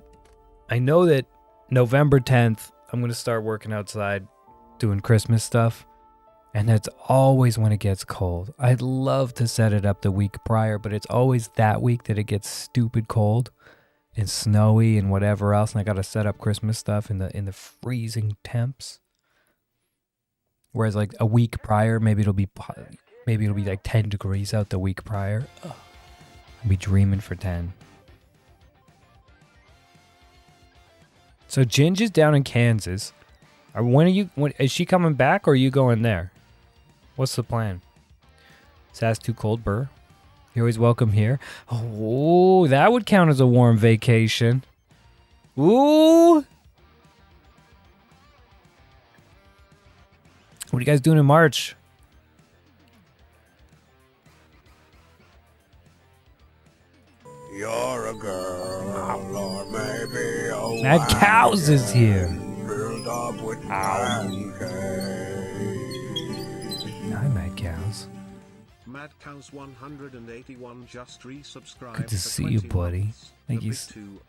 I know that November 10th, I'm going to start working outside doing Christmas stuff. And that's always when it gets cold. I'd love to set it up the week prior, but it's always that week that it gets stupid cold and snowy and whatever else. And I got to set up Christmas stuff in the freezing temps. Whereas like a week prior, maybe it'll be like 10 degrees out the week prior. Ugh. I'll be dreaming for 10. So Ginge is down in Kansas. When is she coming back or are you going there? What's the plan? Sass too cold, burr. You're always welcome here. Oh, that would count as a warm vacation. Ooh. What are you guys doing in March? You're a girl, or maybe a Mad Cows is here. filled up with Hi, Mad Cows. Mad Cows 181 just resubscribed. Good to for see you, 20 buddy. months. Thank The you. big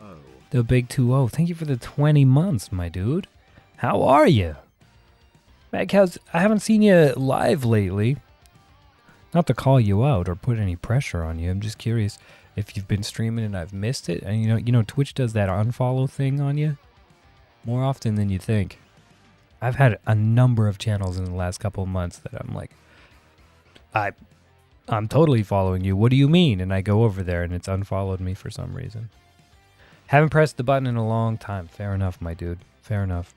2-0. The big 2-0. Thank you for the 20 months, my dude. How are you? Mad Cows, I haven't seen you live lately. Not to call you out or put any pressure on you. I'm just curious if you've been streaming and I've missed it. And you know, Twitch does that unfollow thing on you more often than you think. I've had a number of channels in the last couple of months that I'm like, I'm totally following you. What do you mean? And I go over there and it's unfollowed me for some reason. Haven't pressed the button in a long time. Fair enough, my dude. Fair enough.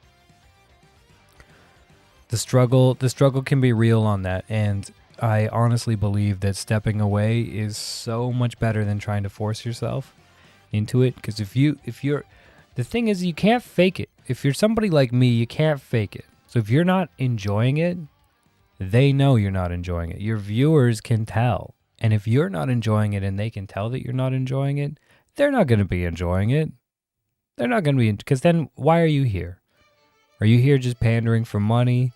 The struggle can be real on that, and I honestly believe that stepping away is so much better than trying to force yourself into it. Because the thing is, you can't fake it. If you're somebody like me, you can't fake it. So if you're not enjoying it, they know you're not enjoying it. Your viewers can tell. And if you're not enjoying it and they can tell that you're not enjoying it, they're not going to be enjoying it. They're not going to be, because then why are you here? Are you here just pandering for money?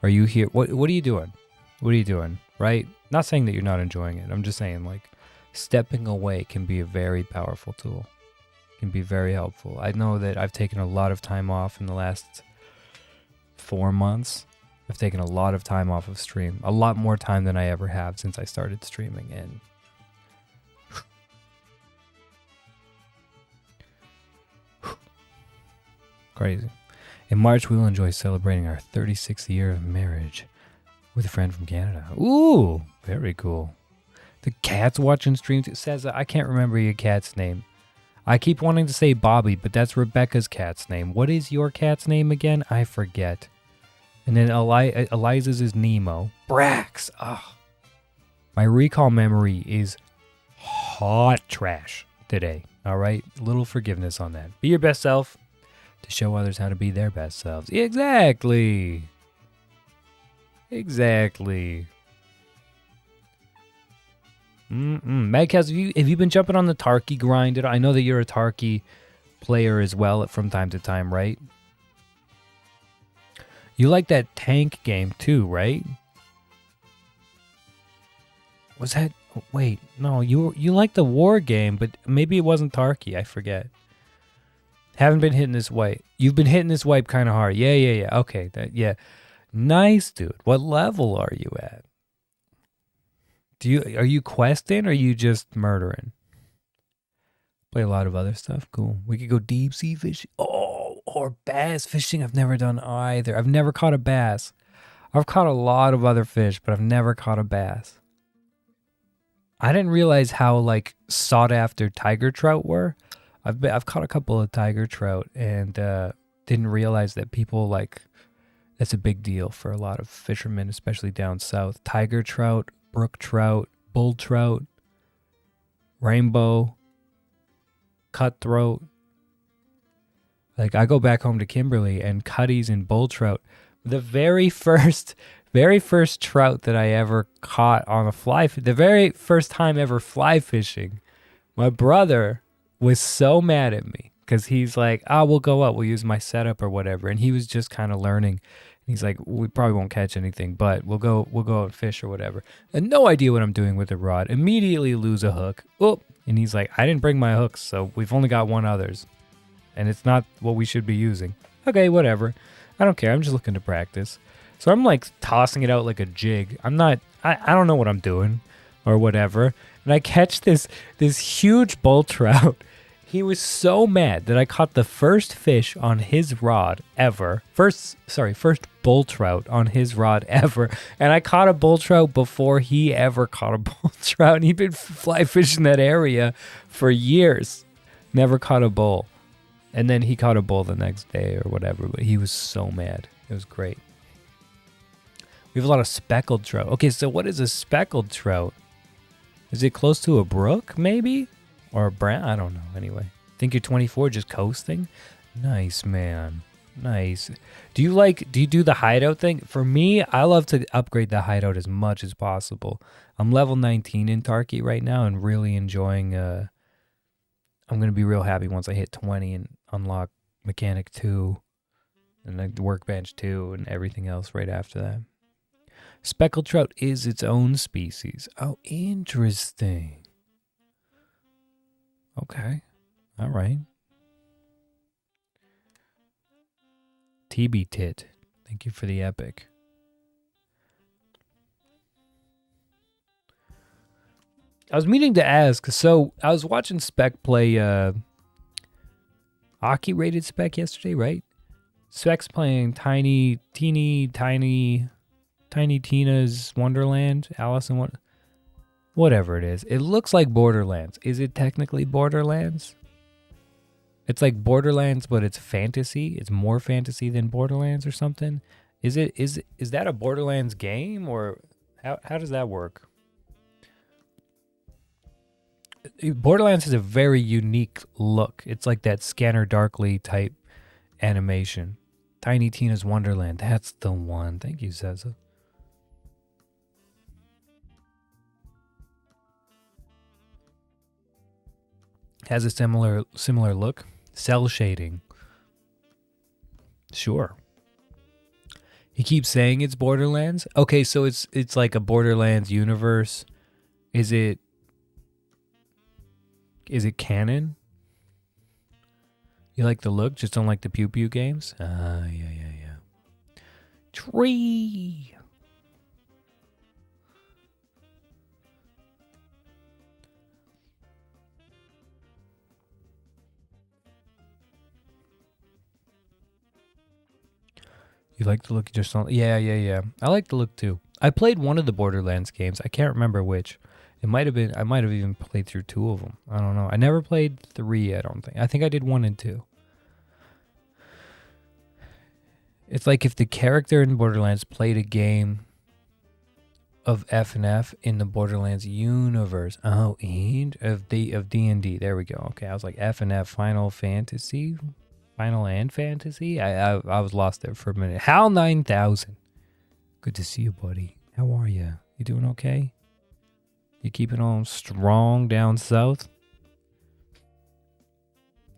Are you here? What are you doing? What are you doing? Right? Not saying that you're not enjoying it. I'm just saying, like, stepping away can be a very powerful tool. Can be very helpful. I know that I've taken a lot of time off in the last 4 months. I've taken a lot of time off of stream. A lot more time than I ever have since I started streaming. And crazy. In March, we will enjoy celebrating our 36th year of marriage with a friend from Canada. Ooh, very cool. The cat's watching streams. It says, I can't remember your cat's name. I keep wanting to say Bobby, but that's Rebecca's cat's name. What is your cat's name again? I forget. And then Eliza's is Nemo. Brax. Oh. My recall memory is hot trash today. All right? Little forgiveness on that. Be your best self to show others how to be their best selves. Exactly. Exactly. Magcast, have you been jumping on the Tarky grind? I know that you're a Tarky player as well from time to time, right? You like that tank game too, right? Was that... Wait, no, you like the war game, but maybe it wasn't Tarky, I forget. Haven't been hitting this wipe. You've been hitting this wipe kind of hard. Yeah. Okay, yeah. Nice, dude. What level are you at? Are you questing or are you just murdering? Play a lot of other stuff. Cool. We could go deep sea fishing. Oh, or bass fishing. I've never done either. I've never caught a bass. I've caught a lot of other fish, but I've never caught a bass. I didn't realize how like sought after tiger trout were. I've caught a couple of tiger trout and didn't realize that people like that's a big deal for a lot of fishermen, especially down south. Tiger trout, brook trout, bull trout, rainbow, cutthroat. Like I go back home to Kimberly and cutties and bull trout. The very first trout that I ever caught on a the very first time ever fly fishing, my brother was so mad at me because he's like, "Oh, we'll go up, we'll use my setup or whatever," and he was just kind of learning. He's like, "We probably won't catch anything, but we'll go out and fish or whatever." And no idea what I'm doing with the rod. Immediately lose a hook. Oh, and he's like, "I didn't bring my hooks, so we've only got one others, and it's not what we should be using." Okay, whatever. I don't care. I'm just looking to practice. So I'm like tossing it out like a jig. I don't know what I'm doing or whatever. And I catch this huge bull trout. He was so mad that I caught the first fish on his rod ever. First bull trout on his rod ever. And I caught a bull trout before he ever caught a bull trout. And he'd been fly fishing that area for years. Never caught a bull. And then he caught a bull the next day or whatever. But he was so mad. It was great. We have a lot of speckled trout. Okay, so what is a speckled trout? Is it close to a brook, maybe? Or a brown? I don't know. Anyway, think you're 24 just coasting? Nice, man. Nice. Do you do the hideout thing? For me, I love to upgrade the hideout as much as possible. I'm level 19 in Tarky right now and really enjoying... I'm going to be real happy once I hit 20 and unlock Mechanic 2 and the Workbench 2 and everything else right after that. Speckled trout is its own species. Oh, interesting. Okay. All right. TB Tit. Thank you for the epic. I was meaning to ask, so I was watching Spec play Aki rated Spec yesterday, right? Spec's playing Tiny Tina's Wonderland, Alice in whatever it is. It looks like Borderlands. Is it technically Borderlands? It's like Borderlands, but it's fantasy. It's more fantasy than Borderlands or something. Is that a Borderlands game or how does that work? Borderlands has a very unique look. It's like that Scanner Darkly type animation. Tiny Tina's Wonderland. That's the one. Thank you, Zeza. Has a similar look. Cell shading. Sure. He keeps saying it's Borderlands. Okay, so it's like a Borderlands universe. Is it canon? You like the look, just don't like the pew pew games? Yeah. Tree. You like the look, you just don't... Yeah. I like the look too. I played one of the Borderlands games. I can't remember which. I might have even played through 2 of them. I don't know. I never played 3, I don't think. I think I did 1 and 2. It's like if the character in Borderlands played a game of FNF in the Borderlands universe. Oh, and of D&D. There we go. Okay, I was like FNF Final Fantasy? Final and Fantasy? I was lost there for a minute. Hal 9000. Good to see you, buddy. How are you? You doing okay? You keeping on strong down south?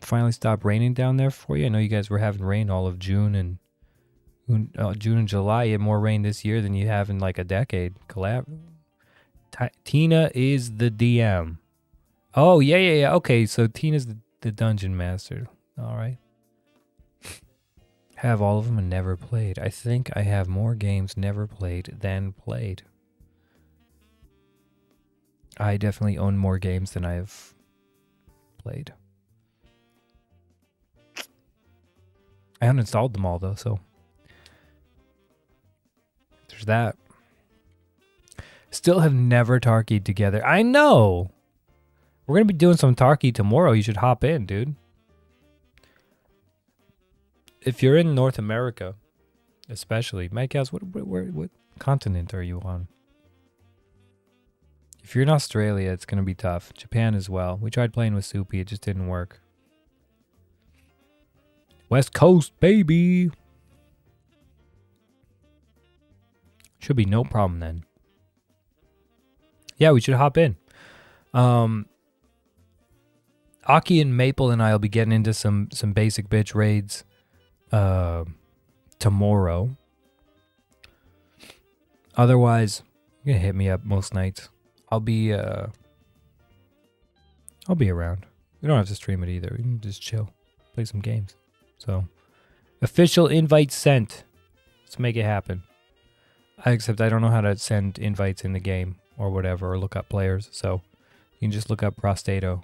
Finally stopped raining down there for you? I know you guys were having rain all of June and July. You had more rain this year than you have in like a decade. Tina is the DM. Oh, yeah. Okay, so Tina's the dungeon master. All right. Have all of them and never played. I think I have more games never played than played. I definitely own more games than I have played. I uninstalled them all though, so there's that. Still have never Tarkied together. I know. We're gonna be doing some Tarkey tomorrow. You should hop in, dude. If you're in North America, especially, Mike House, what continent are you on? If you're in Australia, it's gonna be tough. Japan as well. We tried playing with Soupy, it just didn't work. West Coast, baby. Should be no problem then. Yeah, we should hop in. Aki and Maple and I will be getting into some basic bitch raids tomorrow. Otherwise, you're gonna hit me up most nights. I'll be around. We don't have to stream it either. We can just chill, play some games. So, official invite sent. Let's make it happen. Except I don't know how to send invites in the game or whatever, or look up players. So, you can just look up Prostato.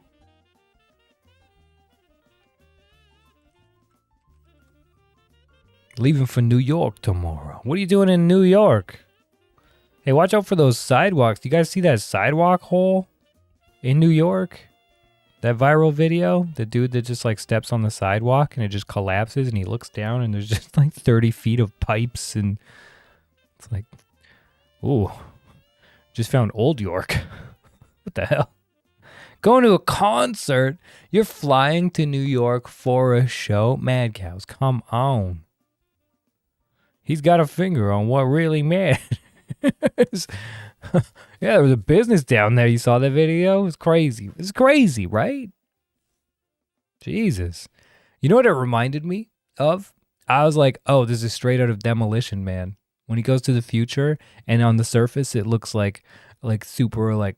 Leaving for New York tomorrow. What are you doing in New York? Hey, watch out for those sidewalks. Do you guys see that sidewalk hole in New York? That viral video? The dude that just like steps on the sidewalk and it just collapses and he looks down and there's just like 30 feet of pipes and it's like, ooh, just found Old York. What the hell? Going to a concert? You're flying to New York for a show? Mad Cows, come on. He's got a finger on what really matters. Yeah, there was a business down there. You saw that video? It was crazy. It's crazy, right? Jesus. You know what it reminded me of? I was like, oh, this is straight out of Demolition Man. When he goes to the future and on the surface it looks like super like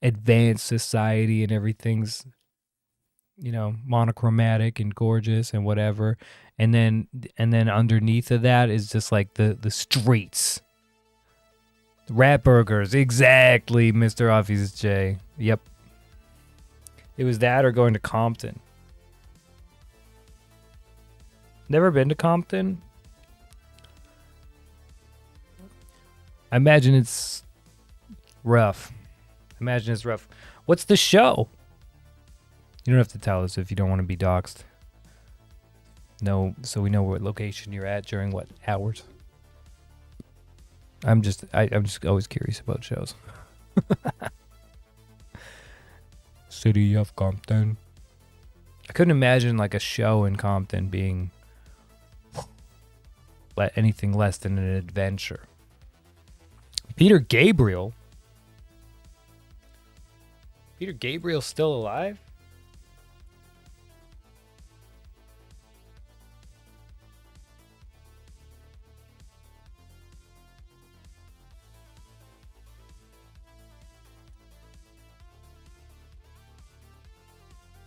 advanced society and everything's, you know, monochromatic and gorgeous and whatever. And then underneath of that is just like the streets. Rat burgers, exactly, Mr. Office J. Yep. It was that or going to Compton. Never been to Compton? I imagine it's rough. What's the show? You don't have to tell us if you don't want to be doxxed. No, so we know what location you're at during what hours. I'm just always curious about shows. City of Compton. I couldn't imagine like a show in Compton being anything less than an adventure. Peter Gabriel. Peter Gabriel's still alive?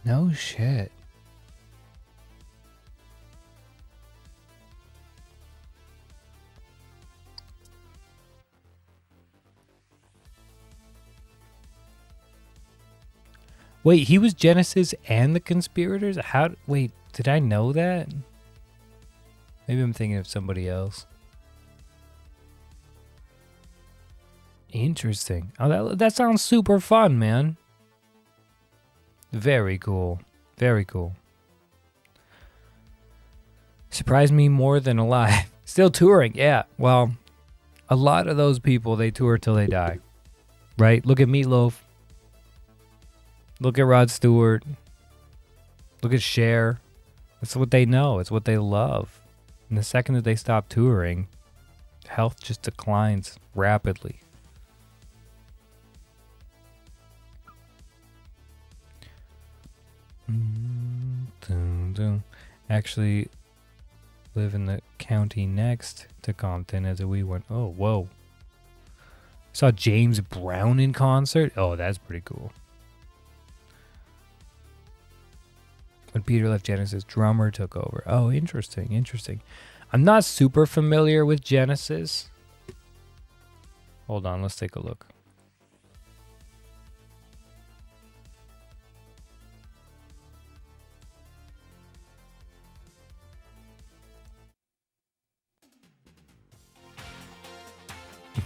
No shit. Wait, he was Genesis and the Conspirators? Wait, did I know that? Maybe I'm thinking of somebody else. Interesting. Oh, that sounds super fun, man. Very cool. Very cool. Surprised me more than alive. Still touring, yeah. Well, a lot of those people, they tour till they die. Right? Look at Meatloaf. Look at Rod Stewart. Look at Cher. That's what they know. It's what they love. And the second that they stop touring, health just declines rapidly. Actually live in the county next to Compton as a wee one. Oh, whoa. Saw James Brown in concert. Oh, that's pretty cool. When Peter left Genesis, drummer took over. Oh, interesting, interesting. I'm not super familiar with Genesis. Hold on, let's take a look.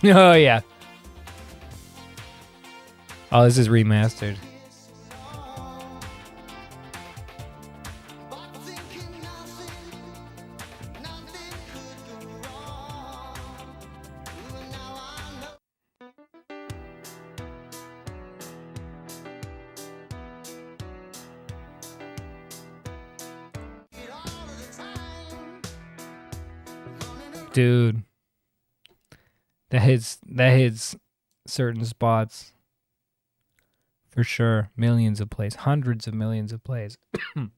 Oh, yeah. Oh, this is remastered. Dude, that hits certain spots for sure. Millions of plays, hundreds of millions of plays. Am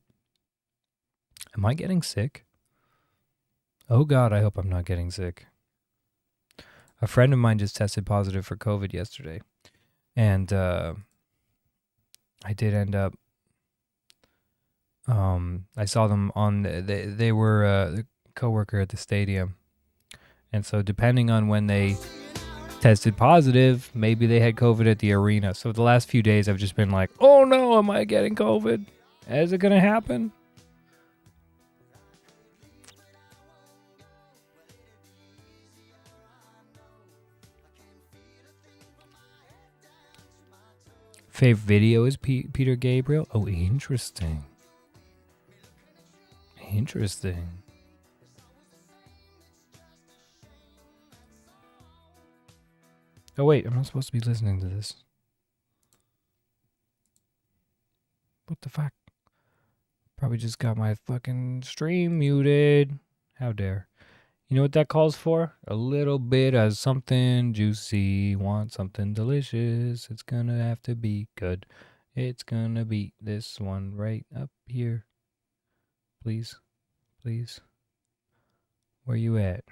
I getting sick? Oh God, I hope I'm not getting sick. A friend of mine just tested positive for COVID yesterday, and I did end up. I saw them on. They were a coworker at the stadium. And so depending on when they tested positive, maybe they had COVID at the arena. So the last few days I've just been like, oh no, am I getting COVID? Is it going to happen? Favorite video is Peter Gabriel? Oh, interesting. Interesting. Oh wait, I'm not supposed to be listening to this. What the fuck? Probably just got my fucking stream muted. How dare. You know what that calls for? A little bit of something juicy. Want something delicious. It's gonna have to be good. It's gonna be this one right up here. Please. Please. Where you at?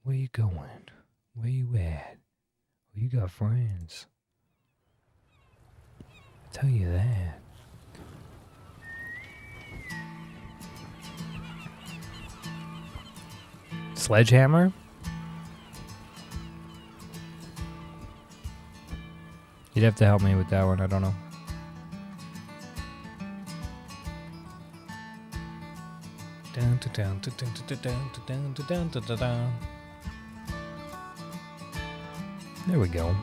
Where you going? Where you at? Oh, you got friends. I'll tell you that. Sledgehammer? You'd have to help me with that one, I don't know. Down to down to down to down to down to down to down. There we go.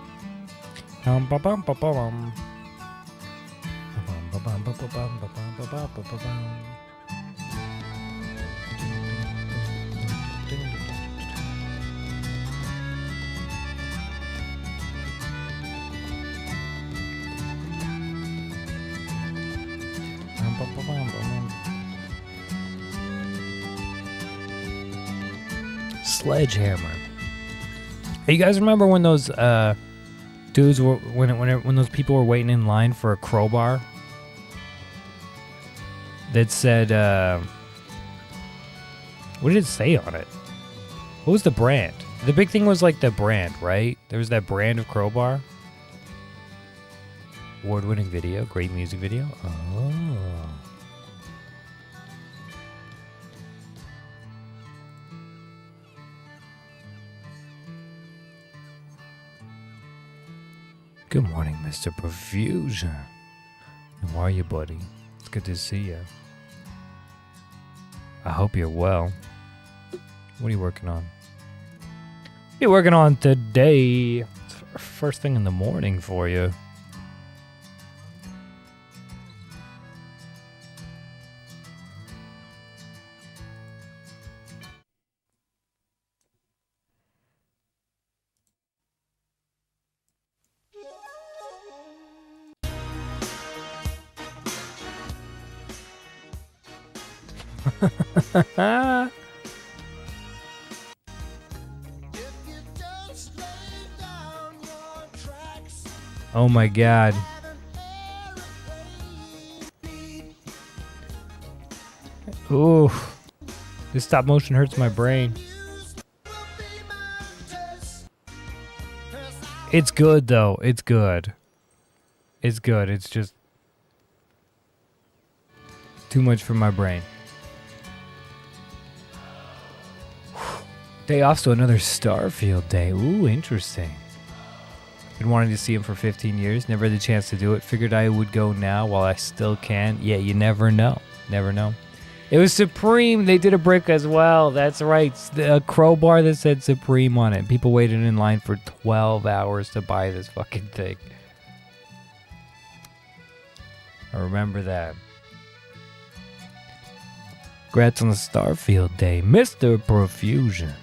Sledgehammer. Hey, you guys remember when those dudes were when those people were waiting in line for a crowbar that said what did it say on it? What was the brand? The big thing was like the brand, right? There was that brand of crowbar. Award-winning video, great music video. Oh. Good morning, Mr. Profusion. How are you, buddy? It's good to see you. I hope you're well. What are you working on? What are you working on today? It's first thing in the morning for you. Oh my god. Ooh. This stop motion hurts my brain. It's good though. It's good. It's good. It's just too much for my brain. Day off, so another Starfield day. Ooh, interesting. Been wanting to see him for 15 years. Never had the chance to do it. Figured I would go now while I still can. Yeah, you never know. Never know. It was Supreme. They did a brick as well. That's right. A crowbar that said Supreme on it. People waited in line for 12 hours to buy this fucking thing. I remember that. Congrats on the Starfield Day, Mr. Profusion.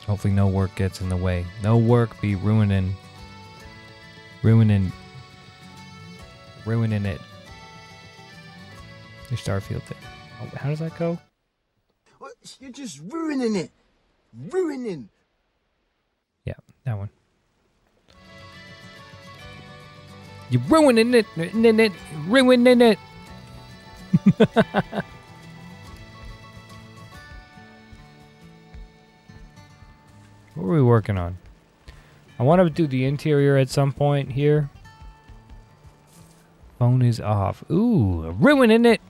Hopefully no work gets in the way. No work be ruining it. Your Starfield Day. Oh, how does that go? What? You're just ruining it. Ruining. Yeah, that one. You're ruining it, ruining it. What were we working on? I want to do the interior at some point here. Phone is off. Ooh, ruining it.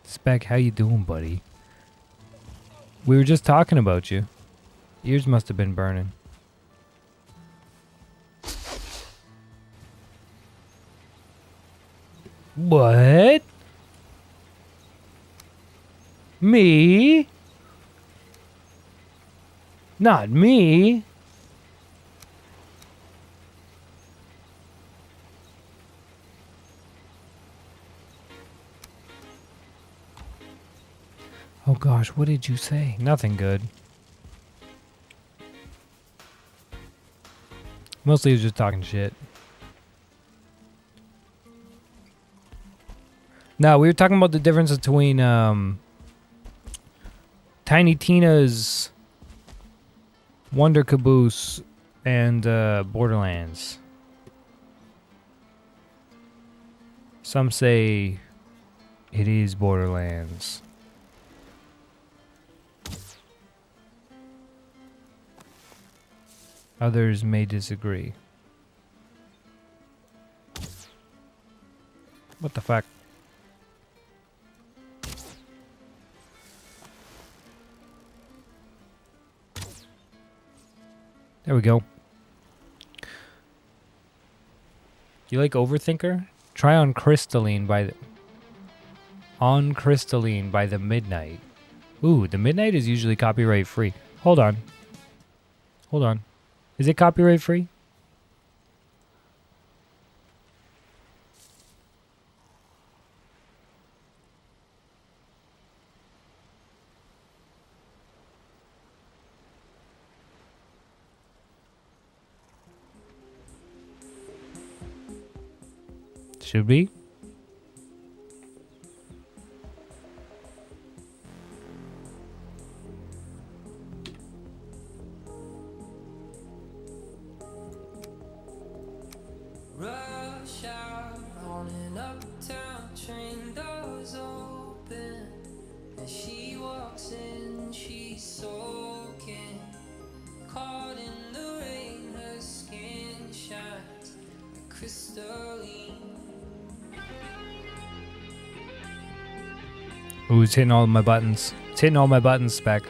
Spec, how you doing, buddy? We were just talking about you. Ears must have been burning. What? Me? Not me. Oh gosh, what did you say? Nothing good. Mostly he was just talking shit. No, we were talking about the difference between Tiny Tina's Wonder Caboose and Borderlands. Some say it is Borderlands. Others may disagree. What the fuck? There we go. You like Overthinker? Try on Crystalline by the Midnight. Ooh, the Midnight is usually copyright free. Hold on. Is it copyright free? Should be. Rush out on an uptown train, doors open, and she walks in, she's soaking, caught in the rain, her skin shines like crystalline. Ooh, it's hitting all my buttons. It's hitting all my buttons, Spec.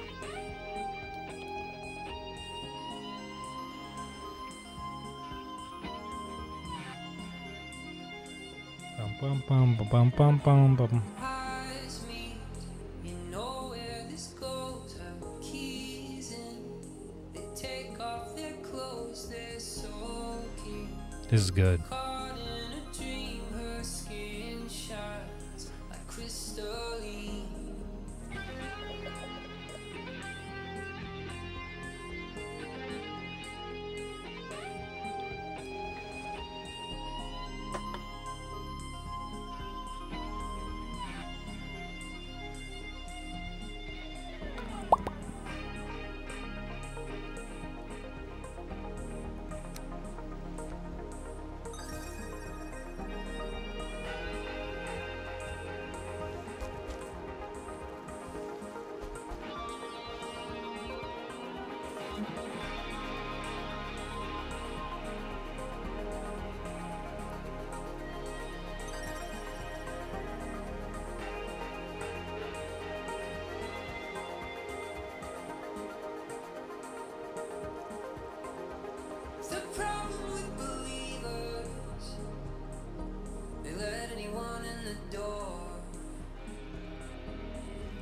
Bum, bum, bum, bum, bum, bum, bum. Eyes meet, you know where this goes, her keys in, they take off their clothes, they're soaking. This is good. Caught in a dream, her skin shines like crystalline. door.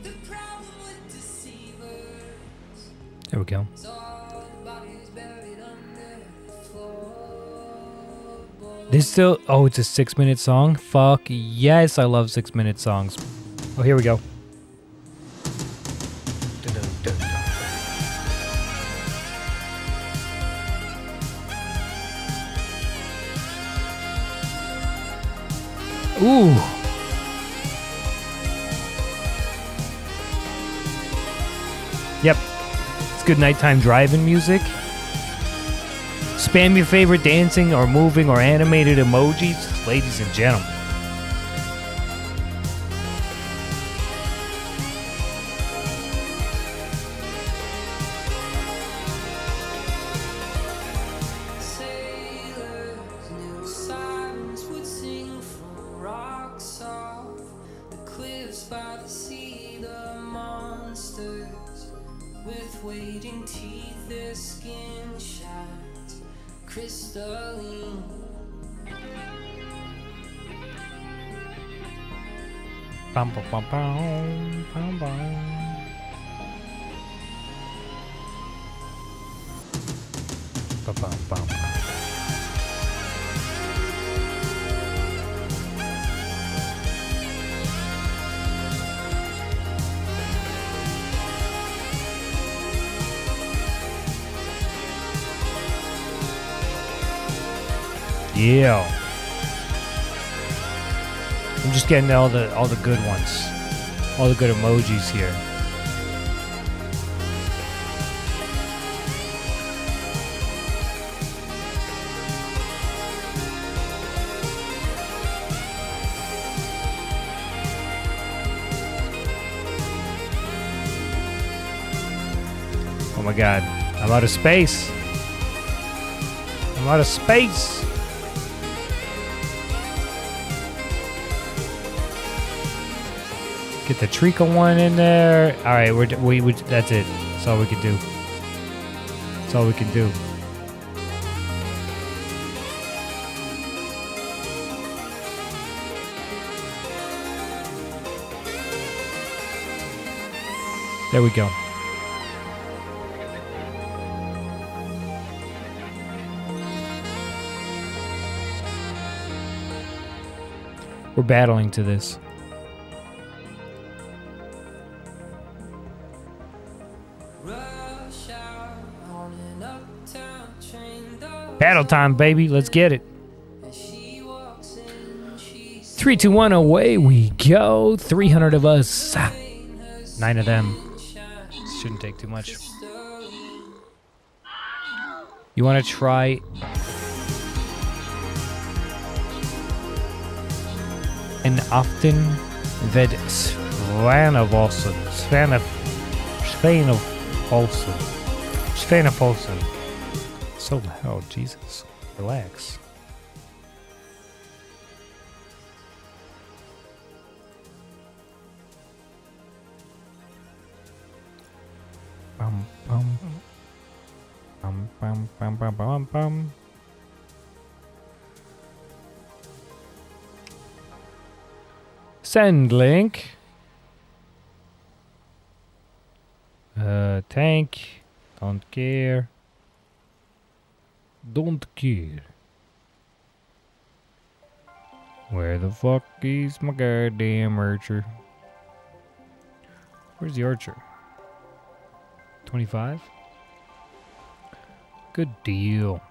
The problem with deceivers There we go. is all bodies buried under the floorboard. This still. Oh, it's a 6-minute song? Fuck yes, I love 6-minute songs. Oh, here we go. Ooh. Yep. It's good nighttime driving music. Spam your favorite dancing or moving or animated emojis, ladies and gentlemen. Sailors knew sirens would sing from rocks off the cliffs by the sea. The monsters with waiting teeth, their skin shines crystalline. Bum, bum, bum, bum, bum, bum. Bum, bum, bum. Yeah. I'm just getting all the good ones. All the good emojis here. Oh my god. I'm out of space. I'm out of space. Get the treacle one in there. All right, we that's it. That's all we can do. That's all we can do. There we go. We're battling to this. Battle time, baby. Let's get it. 3, 2, 1, away we go. 300 of us. 9 of them. Shouldn't take too much. You want to try... En often ved Svanevossen. Svanevossen. So loud, Jesus. Relax. Bum bum. Bum bum bum bum bum bum. Send link. Tank. Don't care. Don't care. Where the fuck is my goddamn archer? Where's the archer? 25? Good deal.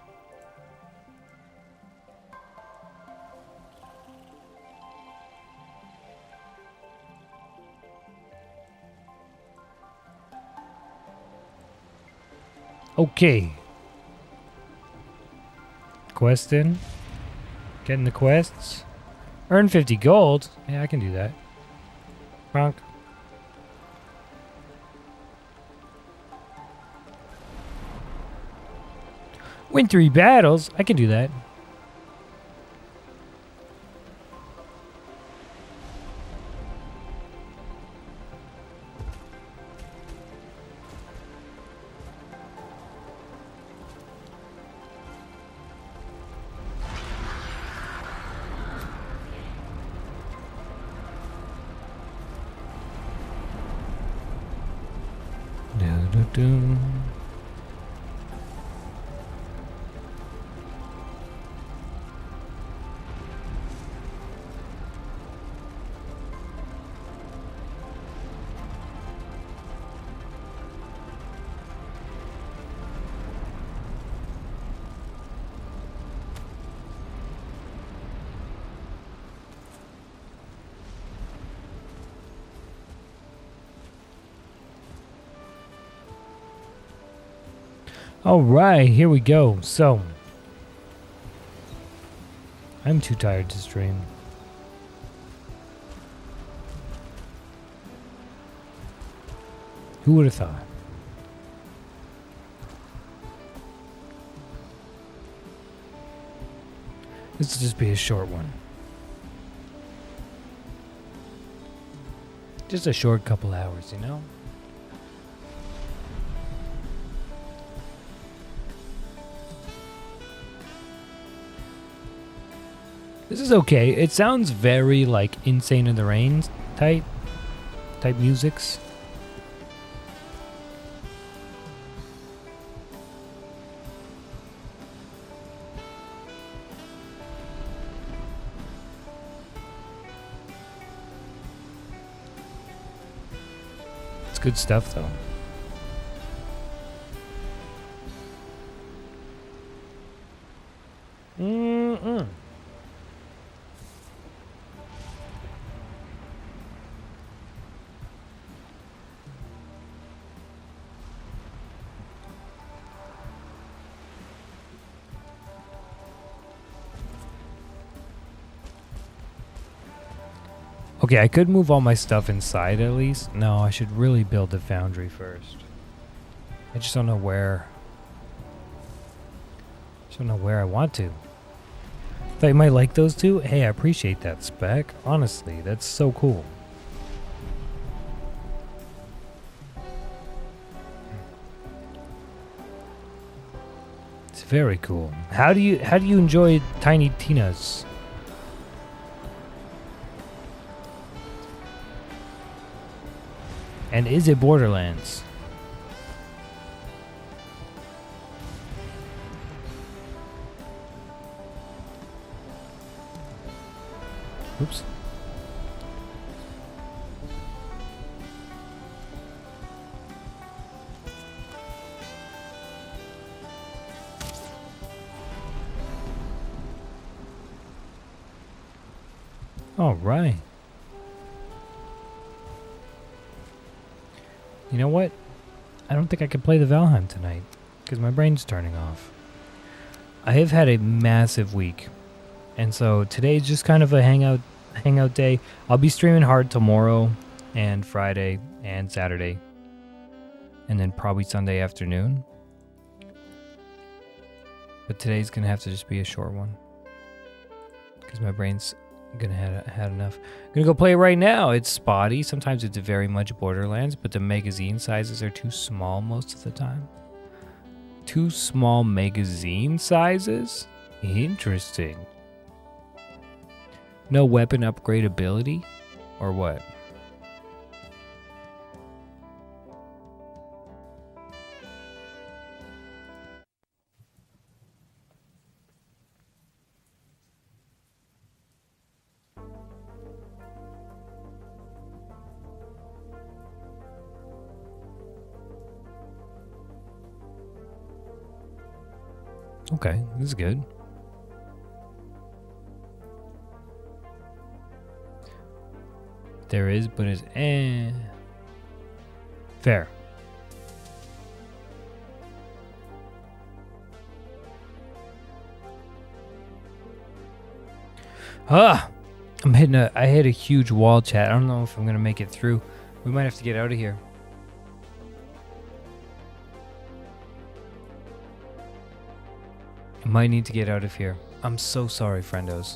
Okay. Quest in. Getting the quests. Earn 50 gold. Yeah, I can do that. Bonk. Win 3 battles. I can do that. doo. All right, here we go. So, I'm too tired to stream. Who would have thought? This will just be a short one. Just a short couple hours, you know? This is okay. It sounds very like Insane in the Rain type musics. It's good stuff though. Mm-mm. Okay, I could move all my stuff inside at least. No, I should really build the foundry first. I just don't know where. Just don't know where I want to. Thought you might like those two? Hey, I appreciate that, Spec. Honestly, that's so cool. It's very cool. How do you enjoy Tiny Tina's? And is it Borderlands? Oops. All right. You know what? I don't think I can play the Valheim tonight because my brain's turning off. I have had a massive week, and so today's just kind of a hangout day. I'll be streaming hard tomorrow and Friday and Saturday, and then probably Sunday afternoon. But today's gonna have to just be a short one because my brain's gonna had enough. I'm gonna go play it right now. It's spotty. Sometimes it's very much Borderlands, but the magazine sizes are too small most of the time. Too small magazine sizes? Interesting. No weapon upgradability? Or what? Okay, this is good. There is, but it's fair. I hit a huge wall, chat. I don't know if I'm gonna make it through. We might have to get out of here. I might need to get out of here. I'm so sorry, friendos.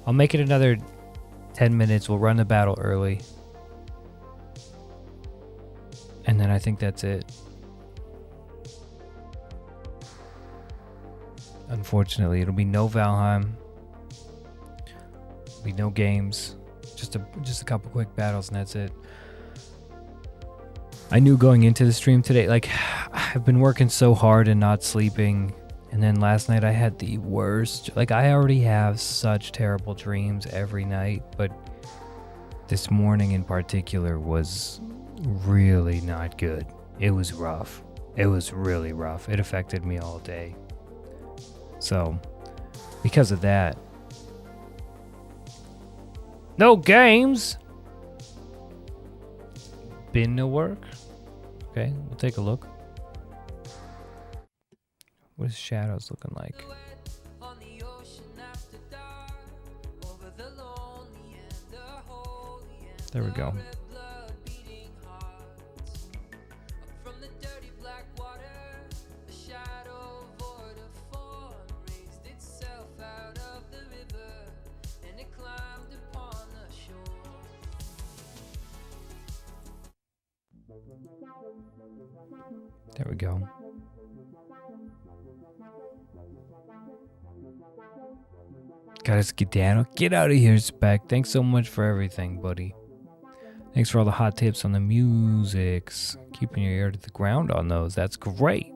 I'll make it another 10 minutes. We'll run the battle early. And then I think that's it. Unfortunately, it'll be no Valheim. It'll be no games. Just a couple quick battles and that's it. I knew going into the stream today, like, I've been working so hard and not sleeping. And then last night I had the worst. Like, I already have such terrible dreams every night, but this morning in particular was really not good. It was rough. It was really rough. It affected me all day. So, because of that, no games. Been to work. Okay, we'll take a look. What is shadows looking like? There we go. There we go. Gotta skedaddle. Get out of here, Spec. Thanks so much for everything, buddy. Thanks for all the hot tips on the musics. Keeping your ear to the ground on those. That's great.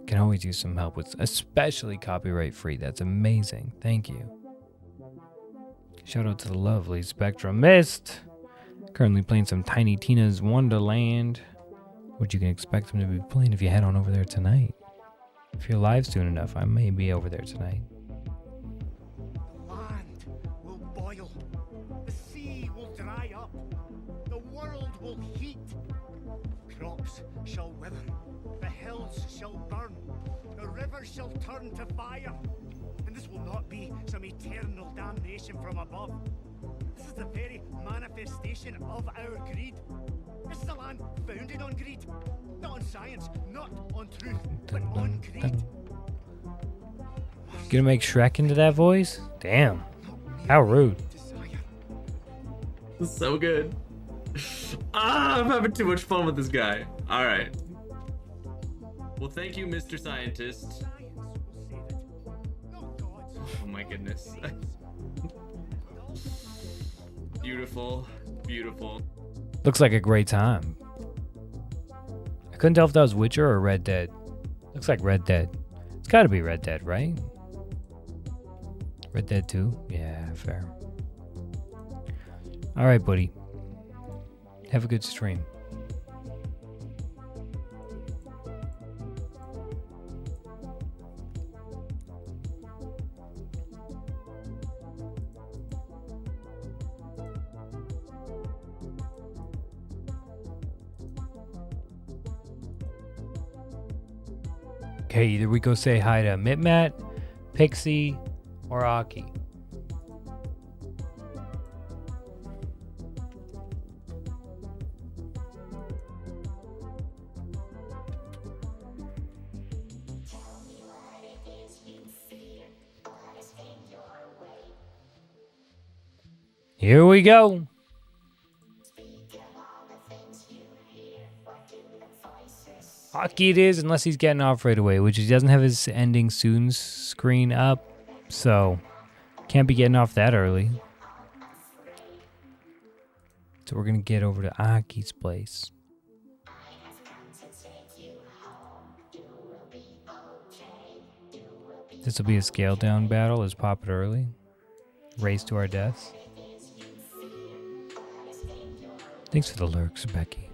Can always use some help with, especially copyright free. That's amazing. Thank you. Shout out to the lovely Spectrum Mist. Currently playing some Tiny Tina's Wonderland. What you can expect them to be playing if you head on over there tonight. If you're live soon enough, I may be over there tonight. The land will boil. The sea will dry up. The world will heat. Crops shall wither. The hills shall burn. The rivers shall turn to fire. And this will not be some eternal damnation from above. This is the very manifestation of our greed. This is a land founded on greed. Not on science, not on truth, but on greed. Gonna make Shrek into that voice? Damn. How rude. This is so good. I'm having too much fun with this guy. Alright. Well, thank you, Mr. Scientist. Oh my goodness. Beautiful. Beautiful. Looks like a great time. I couldn't tell if that was Witcher or Red Dead. Looks like Red Dead. It's gotta be Red Dead, right? Red Dead 2? Yeah, fair. Alright, buddy. Have a good stream. Okay, either we go say hi to Mitmat, Pixie, or Aki. Here we go. Hockey it is, unless he's getting off right away, which he doesn't have his ending soon screen up, so can't be getting off that early. So we're gonna get over to Aki's place. This will be a scale down battle. Let's pop it early. Race to our deaths. Thanks for the lurks, Becky.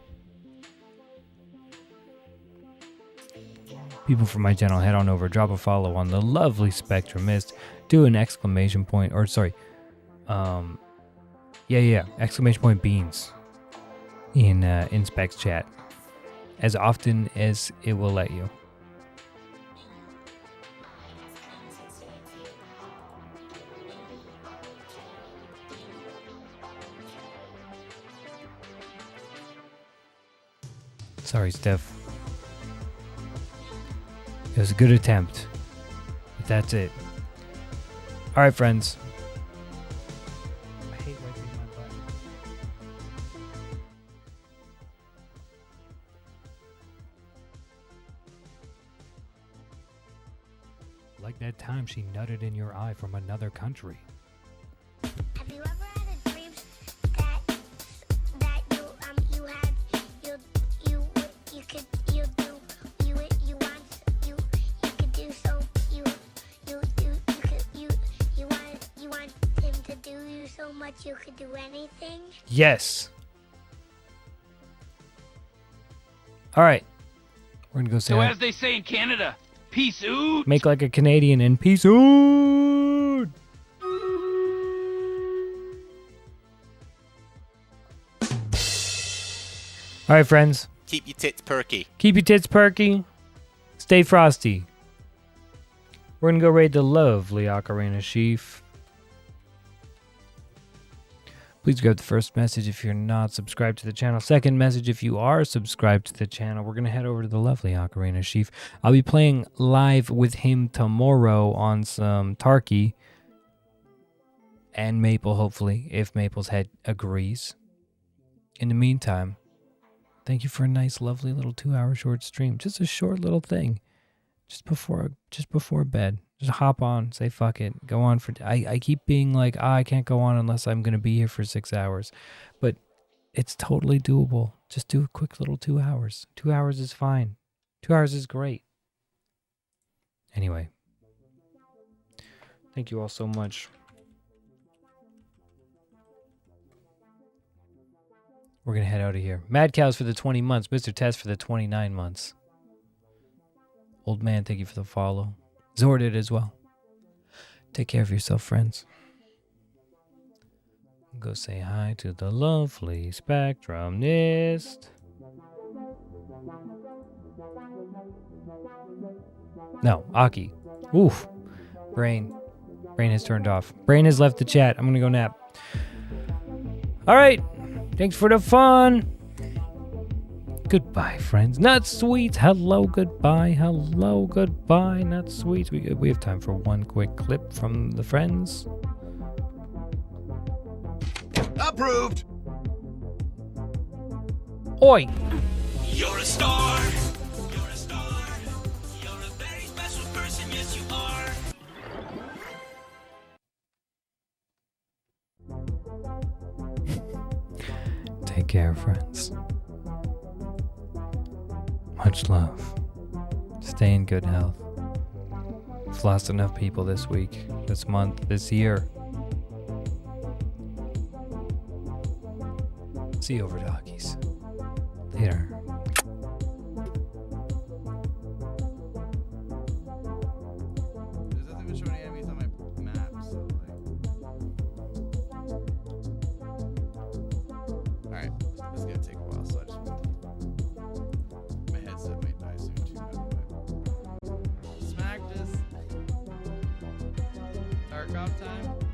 People from my channel, head on over, drop a follow on the lovely Spectrumist, do an exclamation point, or sorry, exclamation point beans in Specs chat, as often as it will let you. Sorry, Steph. It was a good attempt, but that's it. All right, friends. I hate wiping my butt. Like that time she nutted in your eye from another country. Have you ever had a dream that you had your could you do you want you could do so you could you want him to do you so much you could do anything? Yes. All right. We're gonna go say So hi. as they say in Canada, peace out. Make like a Canadian and peace out. All right, friends. Keep your tits perky. Keep your tits perky. Stay frosty. We're gonna go raid the lovely Ocarina Sheaf. Please grab the first message if you're not subscribed to the channel. Second message if you are subscribed to the channel. We're gonna head over to the lovely Ocarina Sheaf. I'll be playing live with him tomorrow on some Tarky and Maple, hopefully, if Maple's head agrees. In the meantime, thank you for a nice, lovely little 2-hour short stream. Just a short little thing. Just before bed. Just hop on, say fuck it, go on for... I keep being like, I can't go on unless I'm going to be here for 6 hours. But it's totally doable. Just do a quick little 2 hours. 2 hours is fine. 2 hours is great. Anyway. Thank you all so much. We're going to head out of here. Mad Cows for the 20 months. Mr. Test for the 29 months. Old Man, thank you for the follow. Zorded as well. Take care of yourself, friends. Go say hi to the lovely Spectrumnist. No, Aki. Oof. Brain has turned off. Brain has left the chat. I'm going to go nap. All right. Thanks for the fun. Goodbye, friends. Not sweet. Hello, goodbye. Hello, goodbye. Not sweet. We have time for one quick clip from the friends. Approved. Oi. You're a star. You're a star. You're a very special person. Yes, you are. Take care, friends. Much love. Stay in good health. I've lost enough people this week, this month, this year. See you over doggies. Later. This doesn't even show any enemies on my map, so alright, this is gonna take a while, so I just want to... My headset might die soon too, by the way. Smack this. Dark off time.